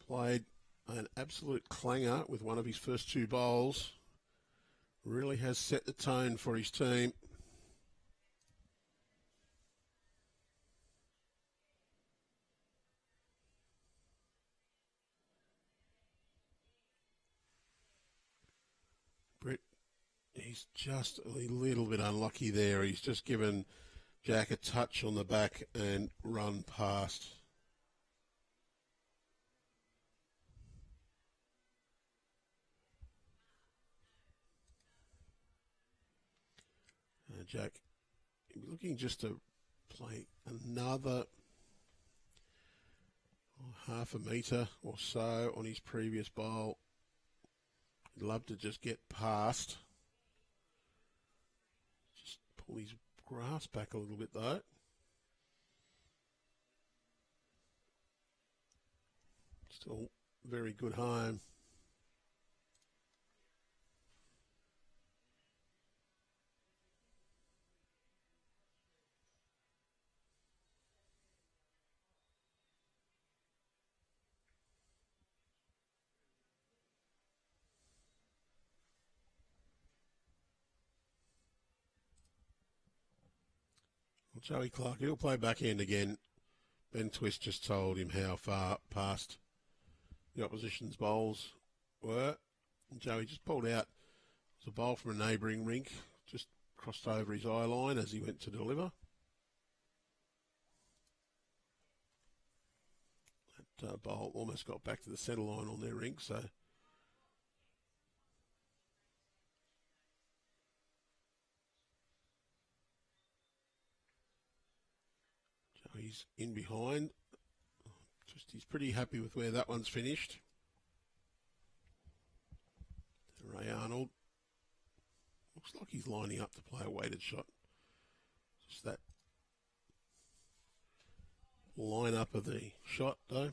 played an absolute clanger with one of his first 2 bowls. Really has set the tone for his team. Britt, he's just a little bit unlucky there. He's just given Jack a touch on the back and run past. Jack looking just to play another half a metre or so on his previous bowl. He'd love to just get past. Just pull his grass back a little bit though. Still very good home. Well, Joey Clarke, he'll play backhand again. Ben Twist just told him how far past the opposition's bowls were. And Joey just pulled out. It was a bowl from a neighbouring rink, just crossed over his eye line as he went to deliver. That bowl almost got back to the centre line on their rink, so Joey's in behind. Just he's pretty happy with where that one's finished. Ray Arnold. Looks like he's lining up to play a weighted shot. Just that line up of the shot though.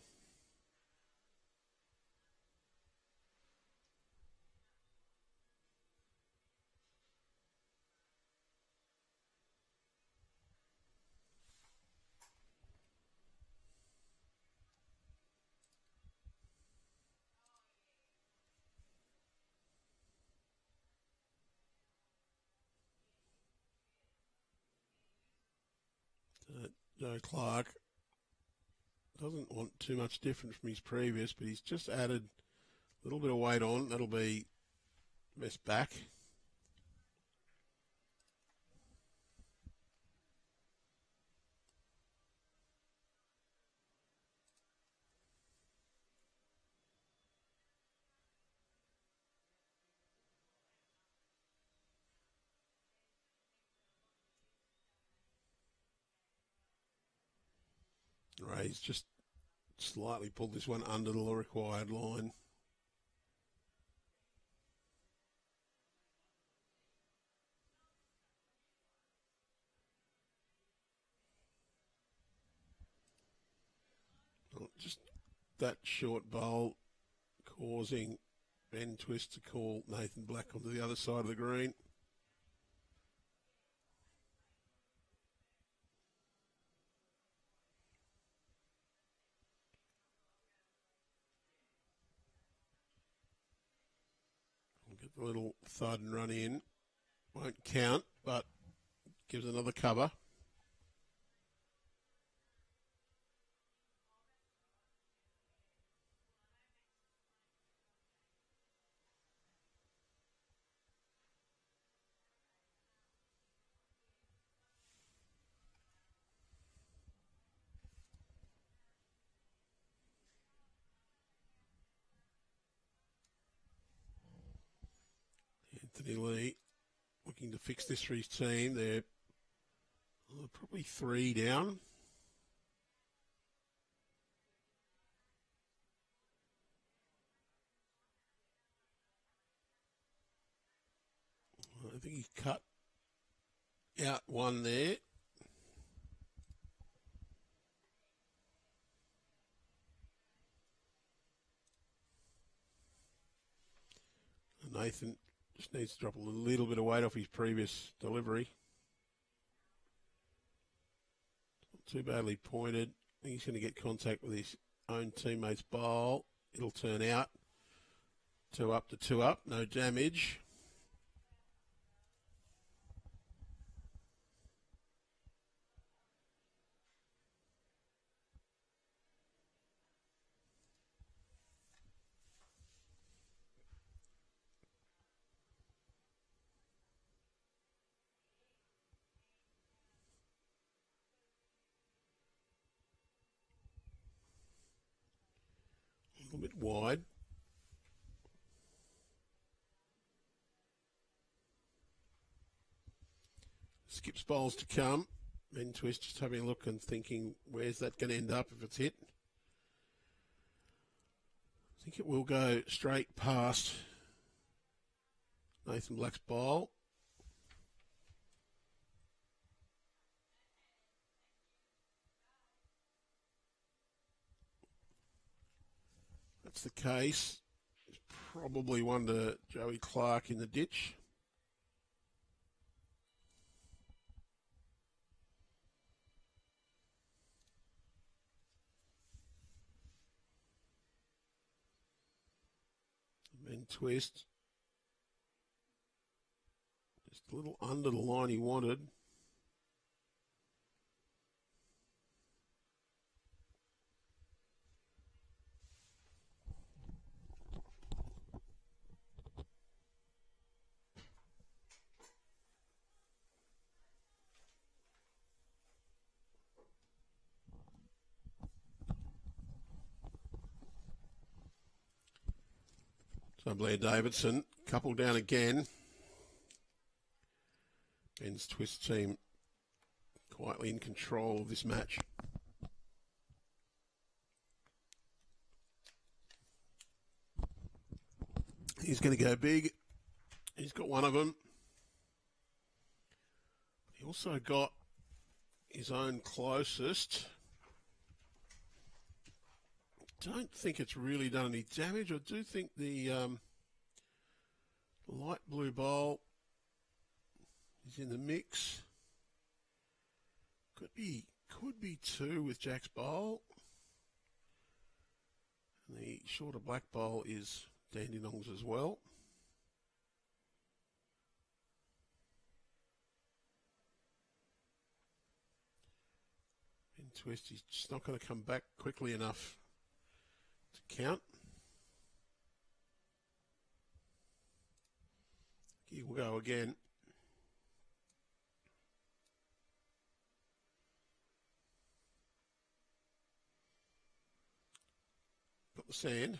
Joe Clarke doesn't want too much different from his previous, but he's just added a little bit of weight on. That'll be best back. Ray's just slightly pulled this one under the required line. Just that short bowl pausing Ben Twist to call Nathan Black onto the other side of the green. We'll get the little thud and run in. Won't count, but gives another cover. Anthony Lee looking to fix this for his team. They're probably 3 down. I think he cut out one there. Nathan just needs to drop a little bit of weight off his previous delivery. Not too badly pointed. I think he's going to get contact with his own teammate's bowl. It'll turn out. 2 up to 2 up. No damage. A little bit wide. Skips bowls to come. Ben Twist just having a look and thinking, where's that going to end up if it's hit? I think it will go straight past Nathan Black's bowl. That's the case. It's probably one to Joey Clarke in the ditch. Ben Twist. Just a little under the line he wanted. So Blair Davidson, couple down again. Ben's Twist team quietly in control of this match. He's going to go big. He's got one of them. He also got his own closest. Don't think it's really done any damage. I do think the light blue bowl is in the mix. Could be 2 with Jack's bowl. And the shorter black bowl is Dandenong's as well. Ben Twist, he's just not going to come back quickly enough to count. He will go again. Got the sand.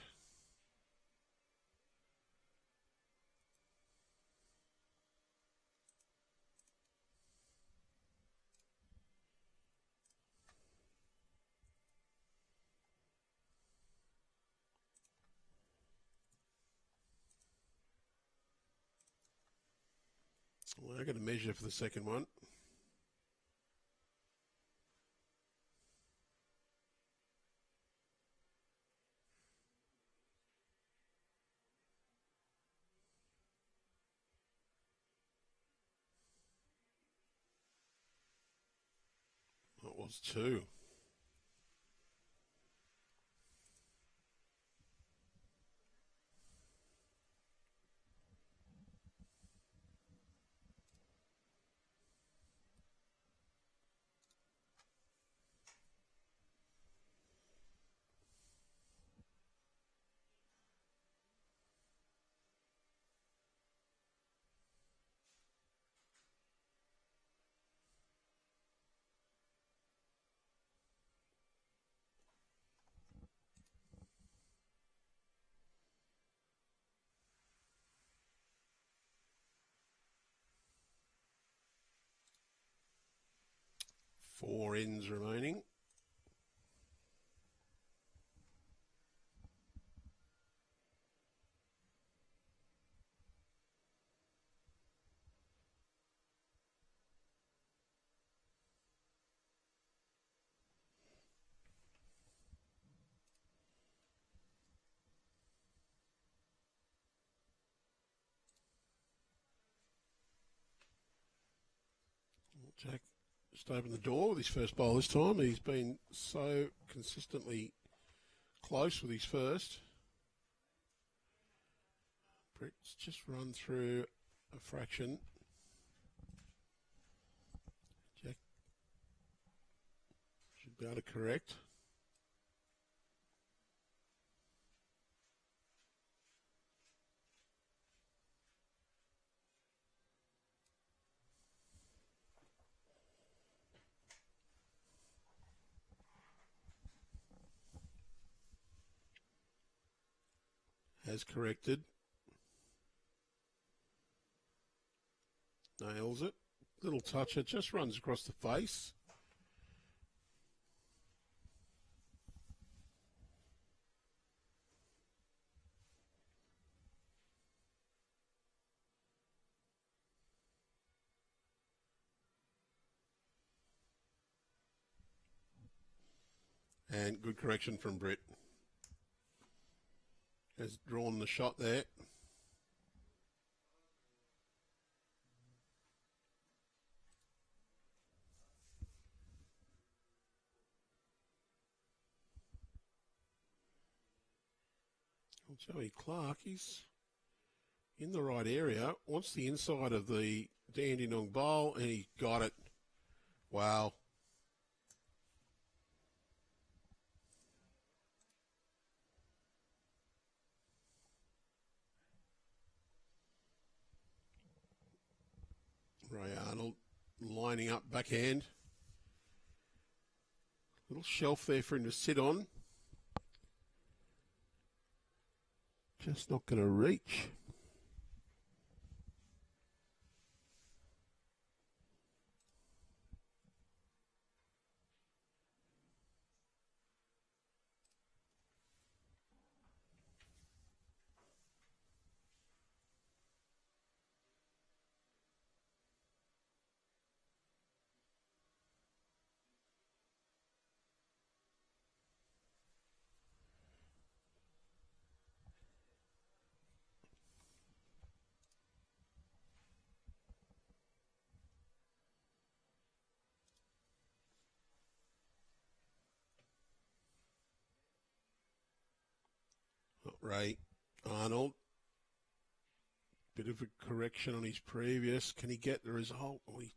Well, I'm going to measure for the second one. balls 2. Four ends remaining. Jack just opened the door with his first bowl this time. He's been so consistently close with his first. Britt's just run through a fraction. Jack should be able to correct. Has corrected. Nails it. Little touch, it just runs across the face. And good correction from Britt. Has drawn the shot there. Well, Joey Clarke, he's in the right area. Wants the inside of the Dandenong bowl, and he got it. Wow. Ray Arnold lining up backhand. Little shelf there for him to sit on. Just not going to reach. Ray Arnold. Bit of a correction on his previous. Can he get the result? Oh, he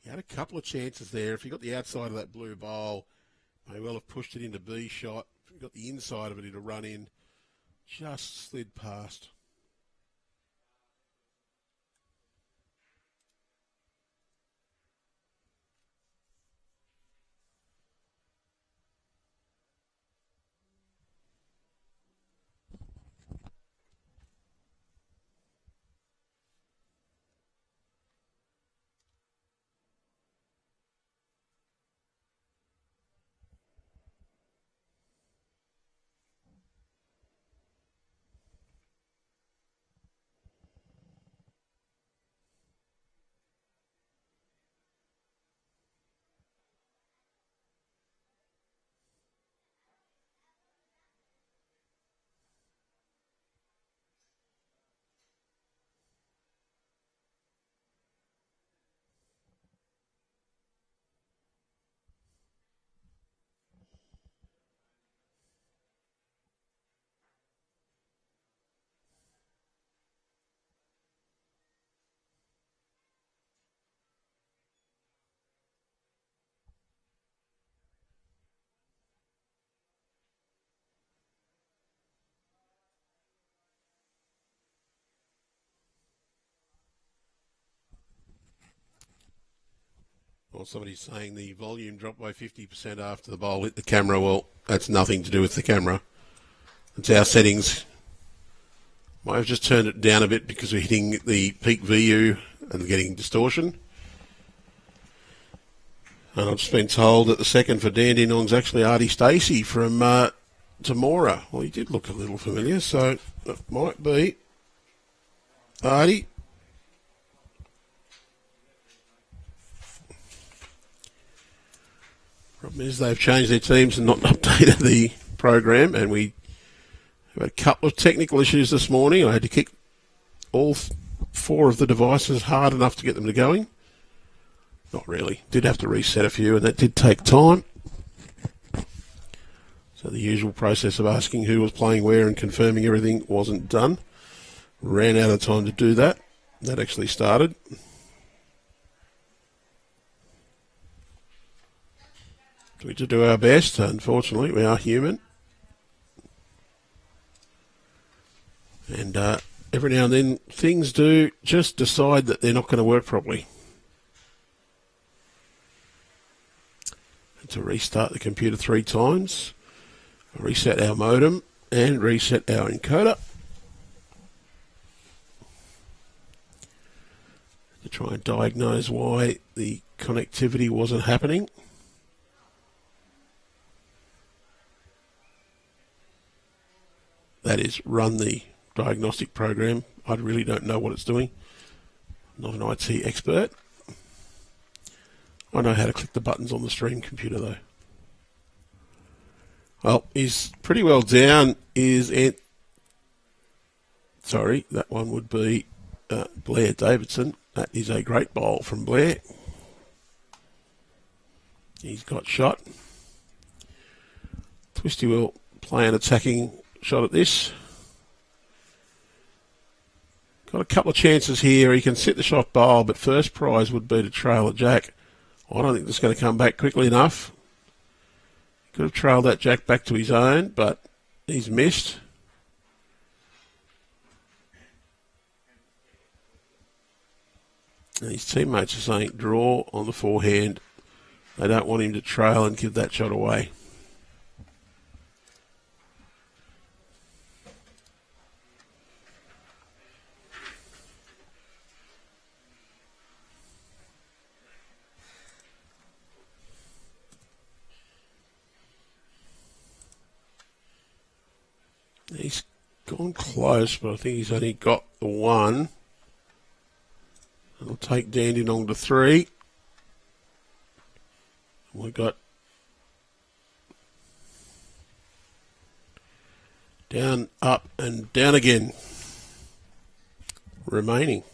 had a couple of chances there. If he got the outside of that blue bowl, may well have pushed it into B shot. If he got the inside of it, he'd have run in. Just slid past. Well, somebody's saying the volume dropped by 50% after the bowl hit the camera. Well, that's nothing to do with the camera. It's our settings. Might have just turned it down a bit because we're hitting the peak VU and getting distortion. And I've just been told that the second for Dandenong's actually Artie Stacey from Temora. Well, he did look a little familiar, so it might be Artie. Problem is they've changed their teams and not updated the program, and we have had a couple of technical issues this morning. I had to kick all four of the devices hard enough to get them to going. Not really. Did have to reset a few, and that did take time. So the usual process of asking who was playing where and confirming everything wasn't done. Ran out of time to do that. That actually started. We did do our best. Unfortunately, we are human. And every now and then, things do just decide that they're not going to work properly. And to restart the computer 3 times, reset our modem, and reset our encoder. To try and diagnose why the connectivity wasn't happening. That is, run the diagnostic program. I really don't know what it's doing. Not an IT expert. I know how to click the buttons on the stream computer though. Well, he's pretty well down. Sorry, that one would be Blair Davidson. That is a great bowl from Blair. He's got shot. Twisty will play an attacking shot at this. Got a couple of chances here. He can sit the shot bowl, but first prize would be to trail a jack. I don't think this is going to come back quickly enough. He could have trailed that jack back to his own, but he's missed. And his teammates are saying draw on the forehand. They don't want him to trail and give that shot away. He's gone close, but I think he's only got the one. It'll take Dandenong to 3. We've got down, up, and down again remaining.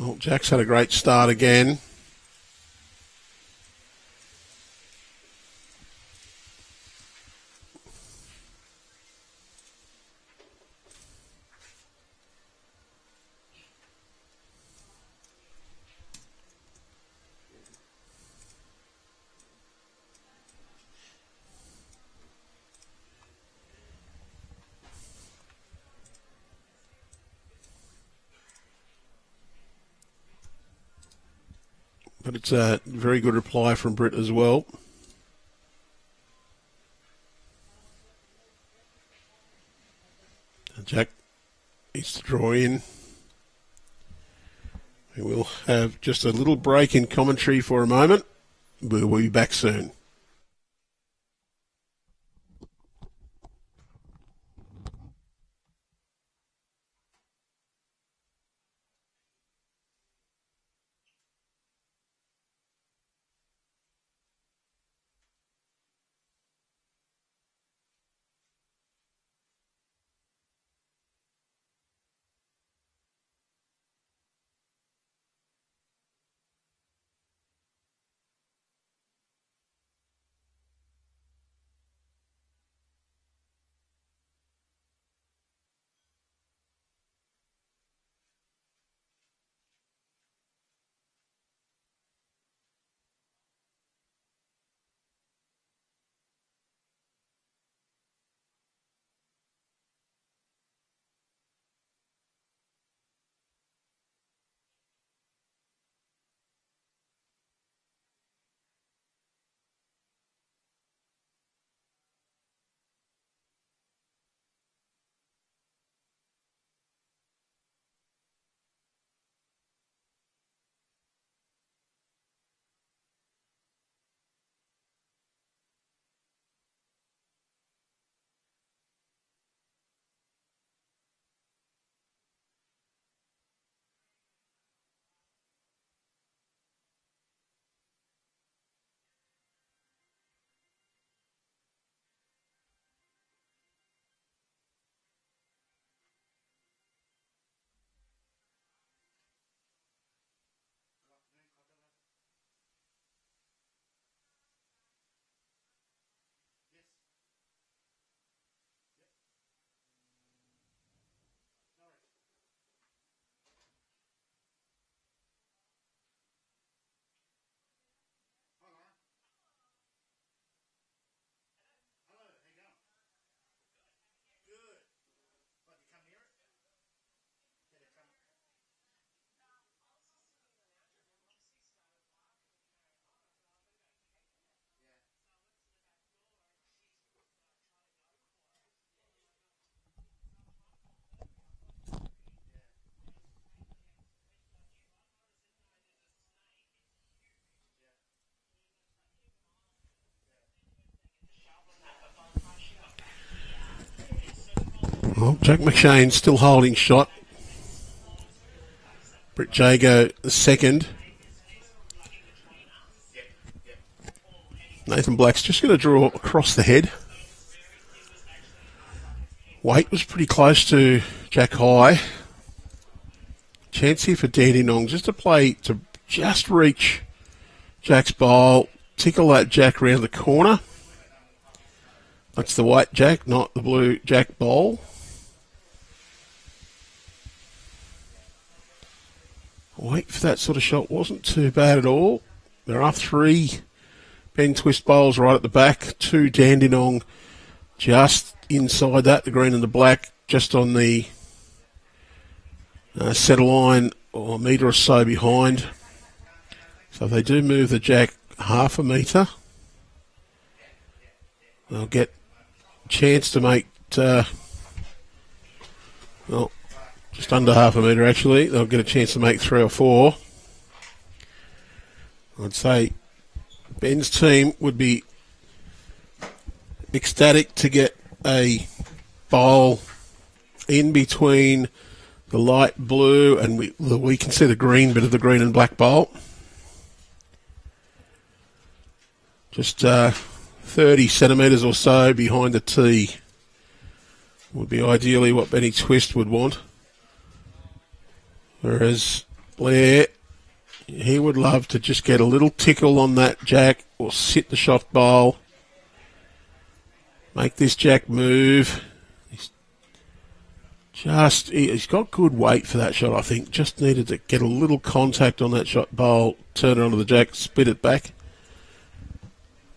Well, Jack's had a great start again. But it's a very good reply from Britt as well. Jack needs to draw in. We will have just a little break in commentary for a moment. We'll be back soon. Well, Jack McShane still holding shot. Britt Jago the second. Nathan Black's just going to draw across the head. Weight was pretty close to Jack High. Chance here for Dandenong just to play to just reach Jack's bowl. Tickle that Jack round the corner. That's the white Jack, not the blue Jack bowl. Wait for that sort of shot wasn't too bad at all. There are 3 bend twist bowls right at the back. 2 Dandenong just inside that, the green and the black, just on the centre line or a metre or so behind. So if they do move the Jack half a metre, they'll get a chance to make, just under half a metre actually. They'll get a chance to make 3 or 4. I'd say Ben's team would be ecstatic to get a bowl in between the light blue and we can see the green bit of the green and black bowl. Just 30 centimetres or so behind the tee would be ideally what Benny Twist would want. Whereas Blair, he would love to just get a little tickle on that Jack or sit the shot bowl. Make this Jack move. He's got good weight for that shot, I think. Just needed to get a little contact on that shot bowl, turn it onto the Jack, split it back,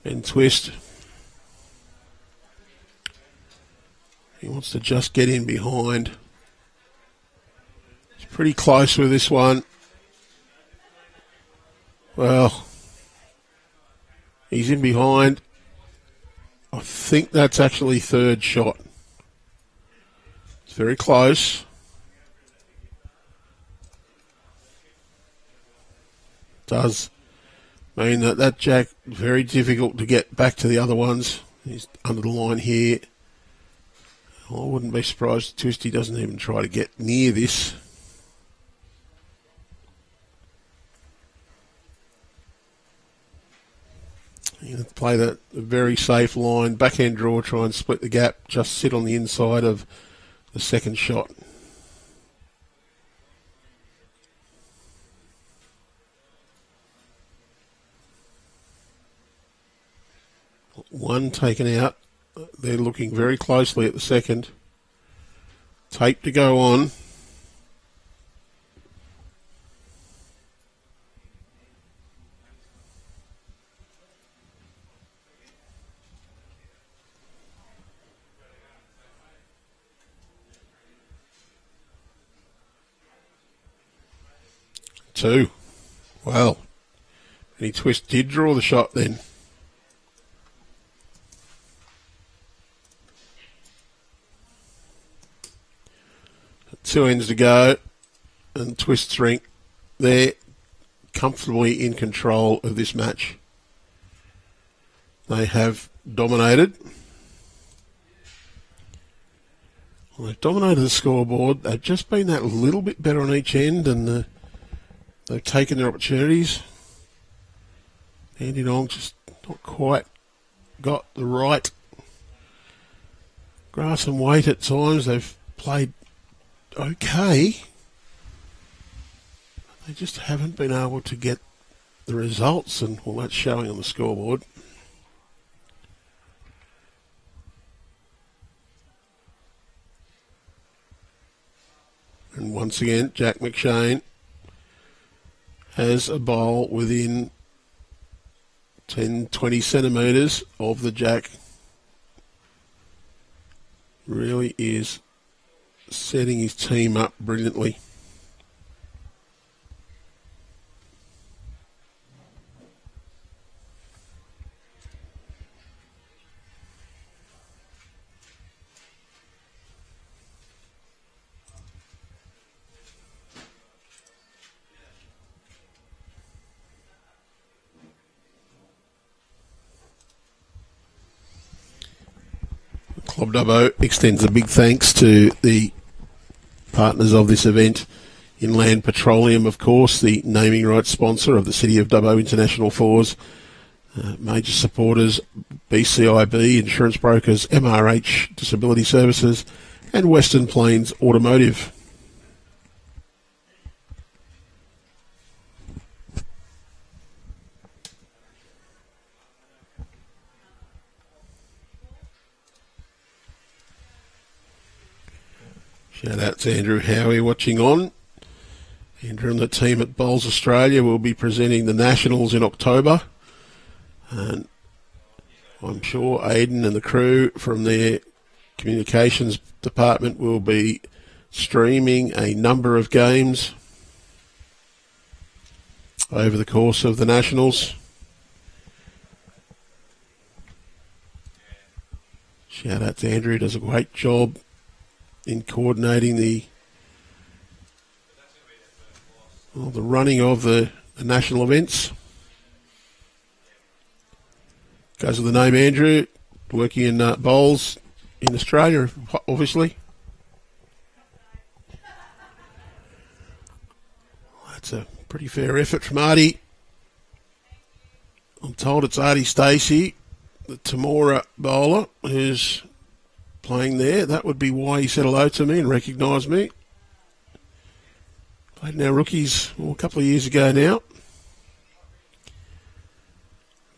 and twist. He wants to just get in behind. It's pretty close with this one. Well, he's in behind. I think that's actually third shot. It's very close. Does mean that jack, very difficult to get back to the other ones. He's under the line here. I wouldn't be surprised if Twisty doesn't even try to get near this. You have to play that very safe line, backhand draw, try and split the gap, just sit on the inside of the second shot. One taken out. They're looking very closely at the second. Tape to go on. Two. Well, any twist did draw the shot then. Two ends to go, and Twist's ring. They're comfortably in control of this match. They have dominated. Well, they've dominated the scoreboard. They've just been that little bit better on each end, and they've taken their opportunities. Dandenong just not quite got the right grass and weight at times. They've played okay. They just haven't been able to get the results, and well, that's showing on the scoreboard. And once again, Jack McShane has a bowl within 10, 20 centimetres of the jack. Really is setting his team up brilliantly. Club Dubbo extends a big thanks to the partners of this event. Inland Petroleum, of course, the naming rights sponsor of the City of Dubbo International Fours. Major supporters, BCIB, Insurance Brokers, MRH, Disability Services, and Western Plains Automotive. Shout out to Andrew Howie watching on. Andrew and the team at Bowls Australia will be presenting the Nationals in October. And I'm sure Aidan and the crew from their communications department will be streaming a number of games over the course of the Nationals. Shout out to Andrew, does a great job in coordinating the running of the national events. Goes with the name Andrew, working in bowls in Australia, obviously. That's a pretty fair effort from Artie. I'm told it's Artie Stacey, the Temora bowler, who's playing there. That would be why he said hello to me and recognised me. Played in our rookies a couple of years ago now.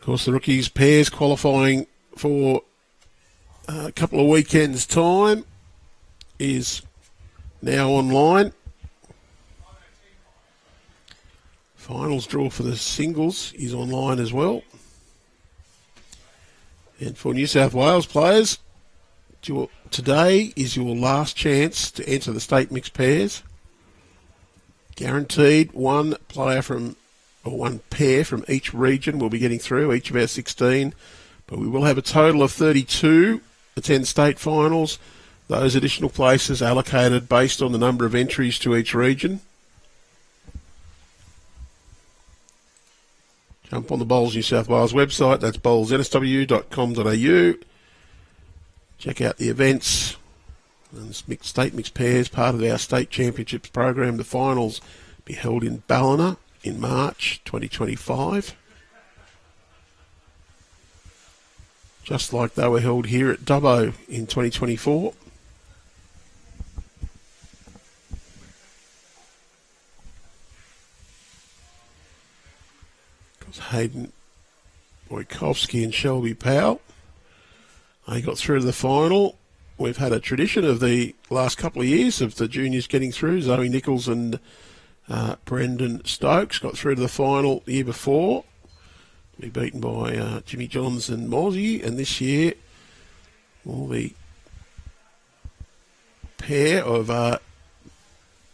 Of course, the rookies pairs qualifying for a couple of weekends' time is now online. Finals draw for the singles is online as well. And for New South Wales players, today is your last chance to enter the state mixed pairs. Guaranteed one player from or one pair from each region will be getting through, each of our 16. But we will have a total of 32 attend state finals. Those additional places allocated based on the number of entries to each region. Jump on the Bowls New South Wales website. That's bowlsnsw.com.au. Check out the events. And state mixed pairs, part of our state championships program. The finals be held in Ballina in March 2025. Just like they were held here at Dubbo in 2024. Hayden Wojtkowski and Shelby Powell. They got through to the final. We've had a tradition of the last couple of years of the juniors getting through. Zoe Nichols and Brendan Stokes got through to the final the year before. Be beaten by Jimmy Johns and Mozzie. And this year, will be pair of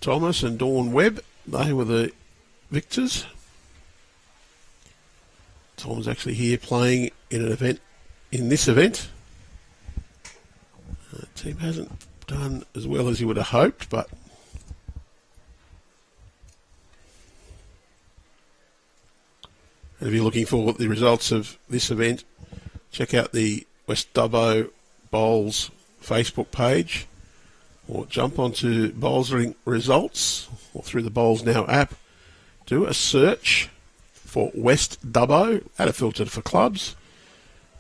Thomas and Dawn Webb. They were the victors. Tom's actually here playing in an event, in this event. The team hasn't done as well as he would have hoped, but if you're looking for the results of this event, check out the West Dubbo Bowls Facebook page, or jump onto Bowls Results, or through the Bowls Now app. Do a search for West Dubbo, add a filter for clubs.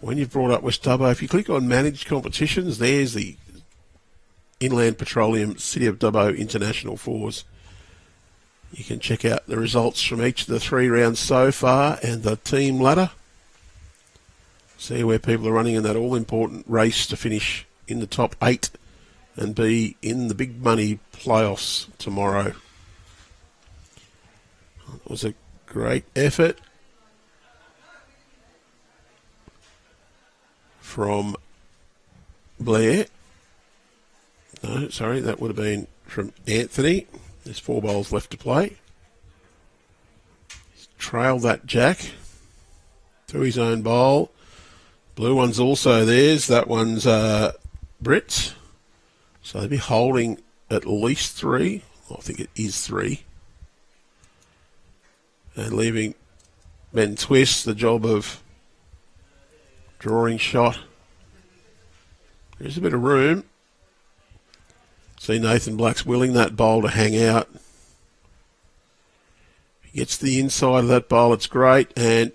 When you've brought up West Dubbo, if you click on Managed Competitions, there's the Inland Petroleum City of Dubbo International Fours. You can check out the results from each of the 3 rounds so far and the team ladder. See where people are running in that all-important race to finish in the top 8 and be in the big money playoffs tomorrow. It was a great effort from Blair. No, sorry, that would have been from Anthony. There's 4 bowls left to play. He's trailed that jack to his own bowl. Blue one's also theirs. That one's Britt. So they'll be holding at least 3. I think it is 3. And leaving Ben Twist the job of drawing shot. There's a bit of room. See Nathan Black's willing that bowl to hang out. If he gets the inside of that bowl, it's great. And,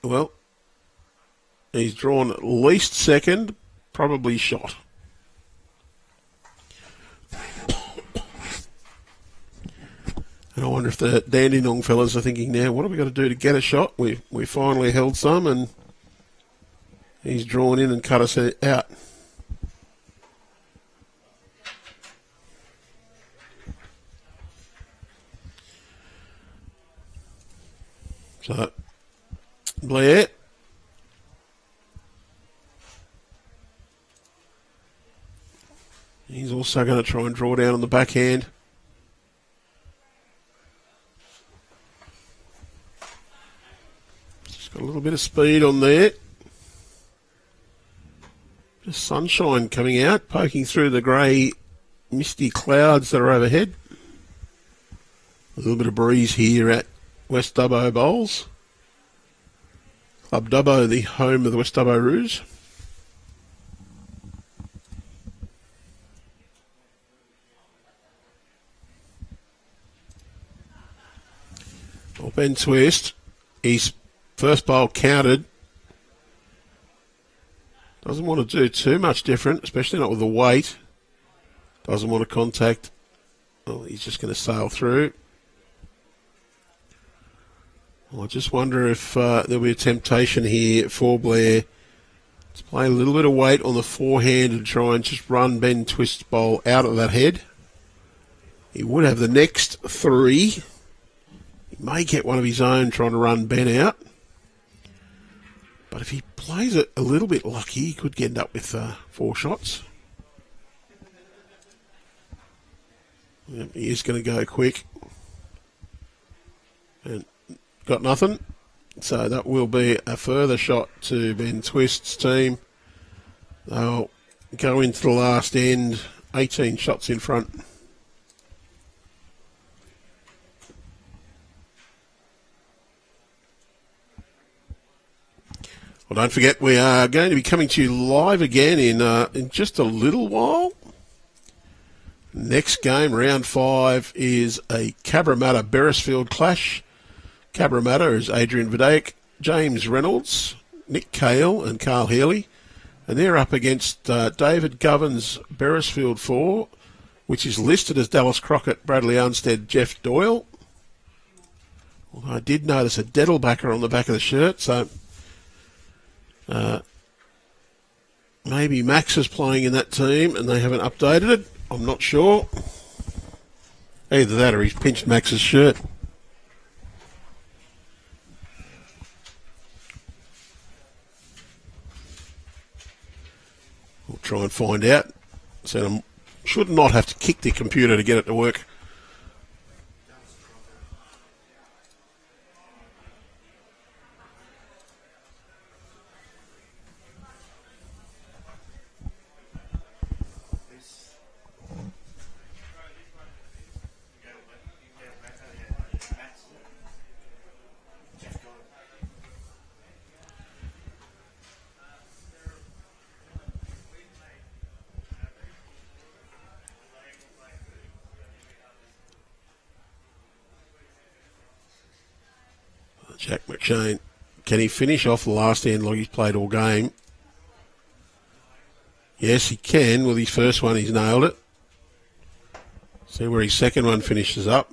well, he's drawn at least second, probably shot. And I wonder if the Dandenong fellas are thinking now, what have we got to do to get a shot? We finally held some, and he's drawn in and cut us out. So, Blair. He's also going to try and draw down on the backhand. Just got a little bit of speed on there. Just sunshine coming out, poking through the grey, misty clouds that are overhead. A little bit of breeze here at West Dubbo Bowls. Club Dubbo, the home of the West Dubbo Roos. Well, Ben Twist, his first bowl counted. Doesn't want to do too much different, especially not with the weight. Doesn't want to contact. Well, he's just going to sail through. Well, I just wonder if there'll be a temptation here for Blair to play a little bit of weight on the forehand and try and just run Ben Twist's bowl out of that head. He would have the next 3. He may get one of his own trying to run Ben out. But if he plays it a little bit lucky, he could end up with 4 shots. Yep, he is going to go quick. And got nothing. So that will be a further shot to Ben Twist's team. They'll go into the last end, 18 shots in front. Well, don't forget, we are going to be coming to you live again in just a little while. Next game, round 5, is a Cabramatta-Beresfield clash. Cabramatta is Adrian Vidaic, James Reynolds, Nick Cale and Carl Healy. And they're up against David Govern's Beresfield 4, which is listed as Dallas Crockett, Bradley Arnstead, Jeff Doyle. Although I did notice a Dettlebacker on the back of the shirt, so maybe Max is playing in that team and they haven't updated it. I'm not sure. Either that or he's pinched Max's shirt. We'll try and find out. So I should not have to kick the computer to get it to work. Jack McShane, can he finish off the last end like he's played all game? Yes, he can. With his first one, he's nailed it. See where his second one finishes up.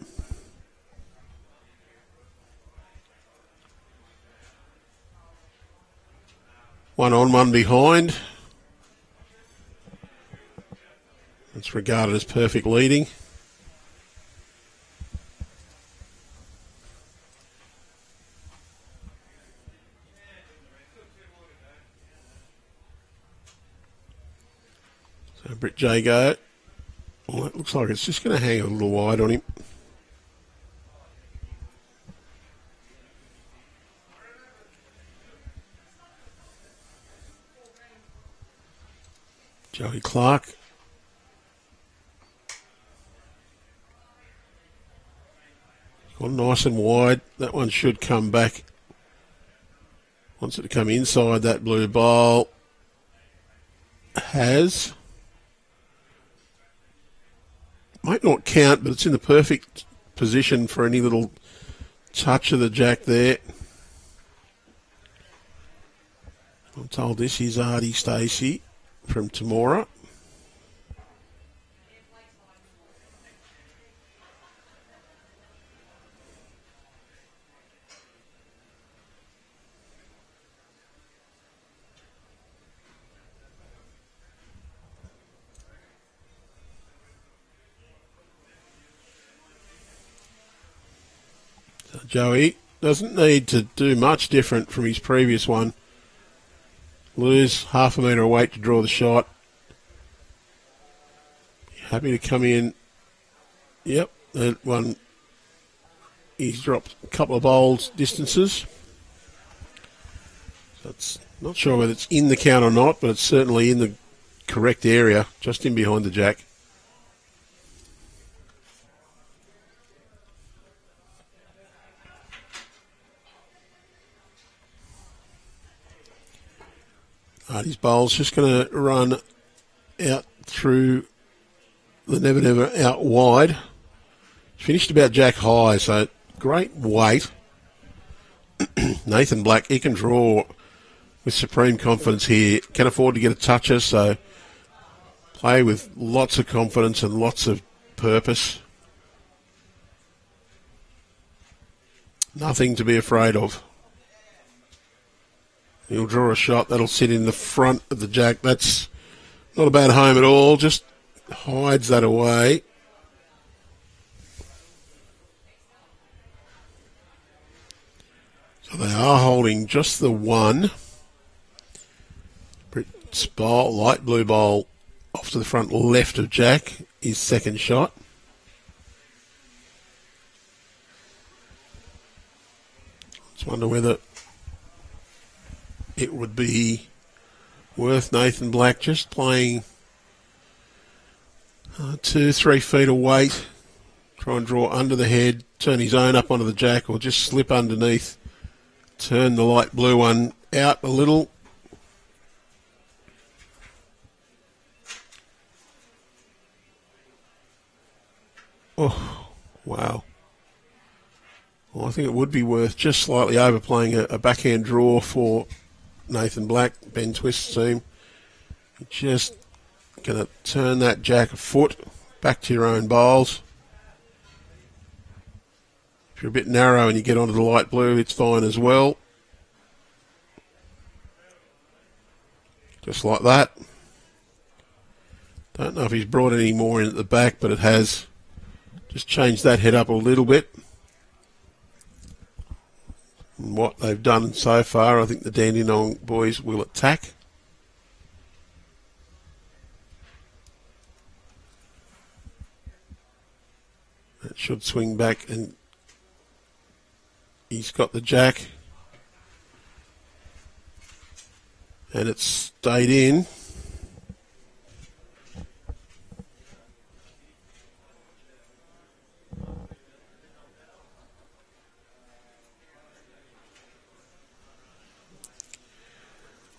One on, one behind. It's regarded as perfect leading. So Britt Jago. Well, it looks like it's just going to hang a little wide on him. Joey Clarke. Gone nice and wide. That one should come back. Wants it to come inside that blue bowl. Has. Might not count, but it's in the perfect position for any little touch of the jack there. I'm told this is Artie Stacey from Temora. So Joey doesn't need to do much different from his previous one. Lose half a metre of weight to draw the shot. Happy to come in. Yep, that one. He's dropped a couple of bowls distances. So it's not sure whether it's in the count or not, but it's certainly in the correct area, just in behind the jack. Artie's bowl's just going to run out through the Never Never out wide. Finished about jack high, so great weight. Nathan Black, he can draw with supreme confidence here. Can afford to get a toucher, so play with lots of confidence and lots of purpose. Nothing to be afraid of. He'll draw a shot that'll sit in the front of the jack. That's not a bad home at all. Just hides that away. So they are holding just the one. Britt's bowl, light blue bowl, off to the front left of jack, his second shot. Just wonder whether it would be worth Nathan Black just playing 2-3 feet of weight, try and draw under the head, turn his own up onto the jack, or just slip underneath, turn the light blue one out a little. Oh, wow. Well, I think it would be worth just slightly overplaying a backhand draw for Nathan Black, Ben Twist's team. You're just going to turn that jack a foot back to your own bowls. If you're a bit narrow and you get onto the light blue, it's fine as well. Just like that. Don't know if he's brought any more in at the back, but it has. Just changed that head up a little bit. And what they've done so far, I think the Dandenong boys will attack. That should swing back, and he's got the jack. And it's stayed in.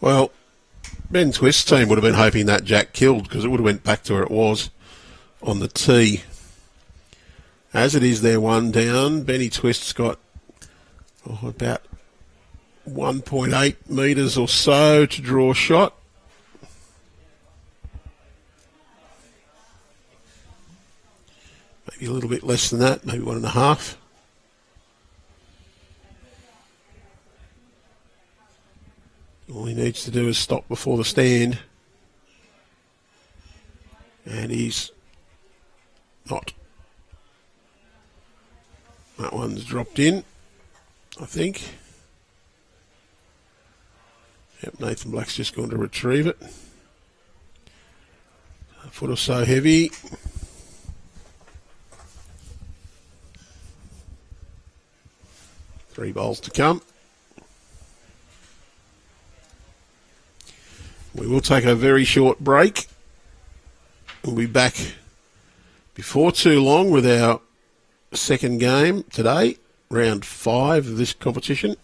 Well, Ben Twist's team would have been hoping that jack killed, because it would have went back to where it was on the tee. As it is, they're one down. Benny Twist's got about 1.8 metres or so to draw a shot. Maybe a little bit less than that, maybe 1.5. All he needs to do is stop before the stand. And he's not. That one's dropped in, I think. Yep, Nathan Black's just going to retrieve it. A foot or so heavy. Three bowls to come. We will take a very short break. We'll be back before too long with our second game today, round 5 of this competition.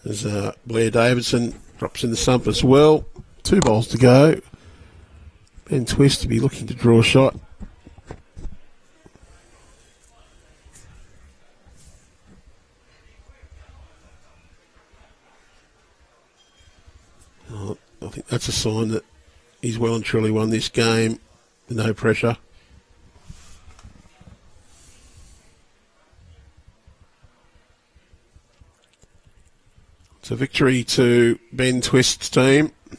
As Blair Davidson drops in the sump as well. 2 bowls to go. Ben Twist to be looking to draw a shot. I think that's a sign that he's well and truly won this game. No pressure. It's a victory to Ben Twist's team. I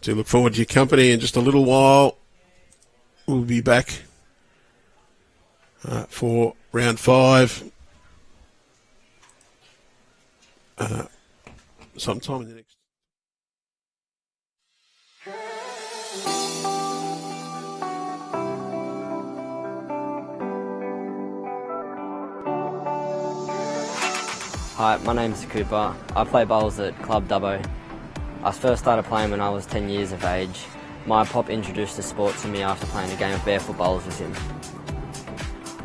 do look forward to your company in just a little while. We'll be back for round 5 sometime in the next. Hi, my name's Cooper. I play bowls at Club Dubbo. I first started playing when I was 10 years of age. My pop introduced the sport to me after playing a game of barefoot bowls with him.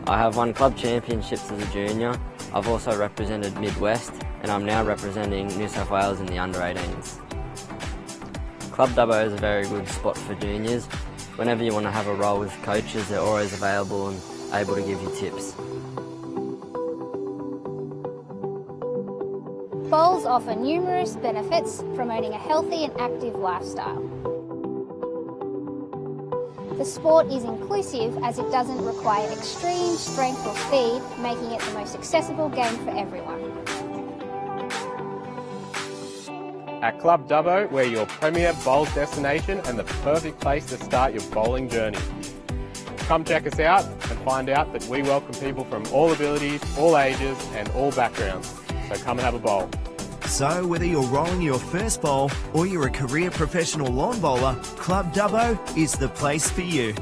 I have won club championships as a junior. I've also represented Midwest, and I'm now representing New South Wales in the under-18s. Club Dubbo is a very good spot for juniors. Whenever you want to have a roll with coaches, they're always available and able to give you tips. Bowls offer numerous benefits, promoting a healthy and active lifestyle. The sport is inclusive as it doesn't require extreme strength or speed, making it the most accessible game for everyone. At Club Dubbo, we're your premier bowls destination and the perfect place to start your bowling journey. Come check us out and find out that we welcome people from all abilities, all ages and all backgrounds. So come and have a bowl. So whether you're rolling your first bowl or you're a career professional lawn bowler, Club Dubbo is the place for you.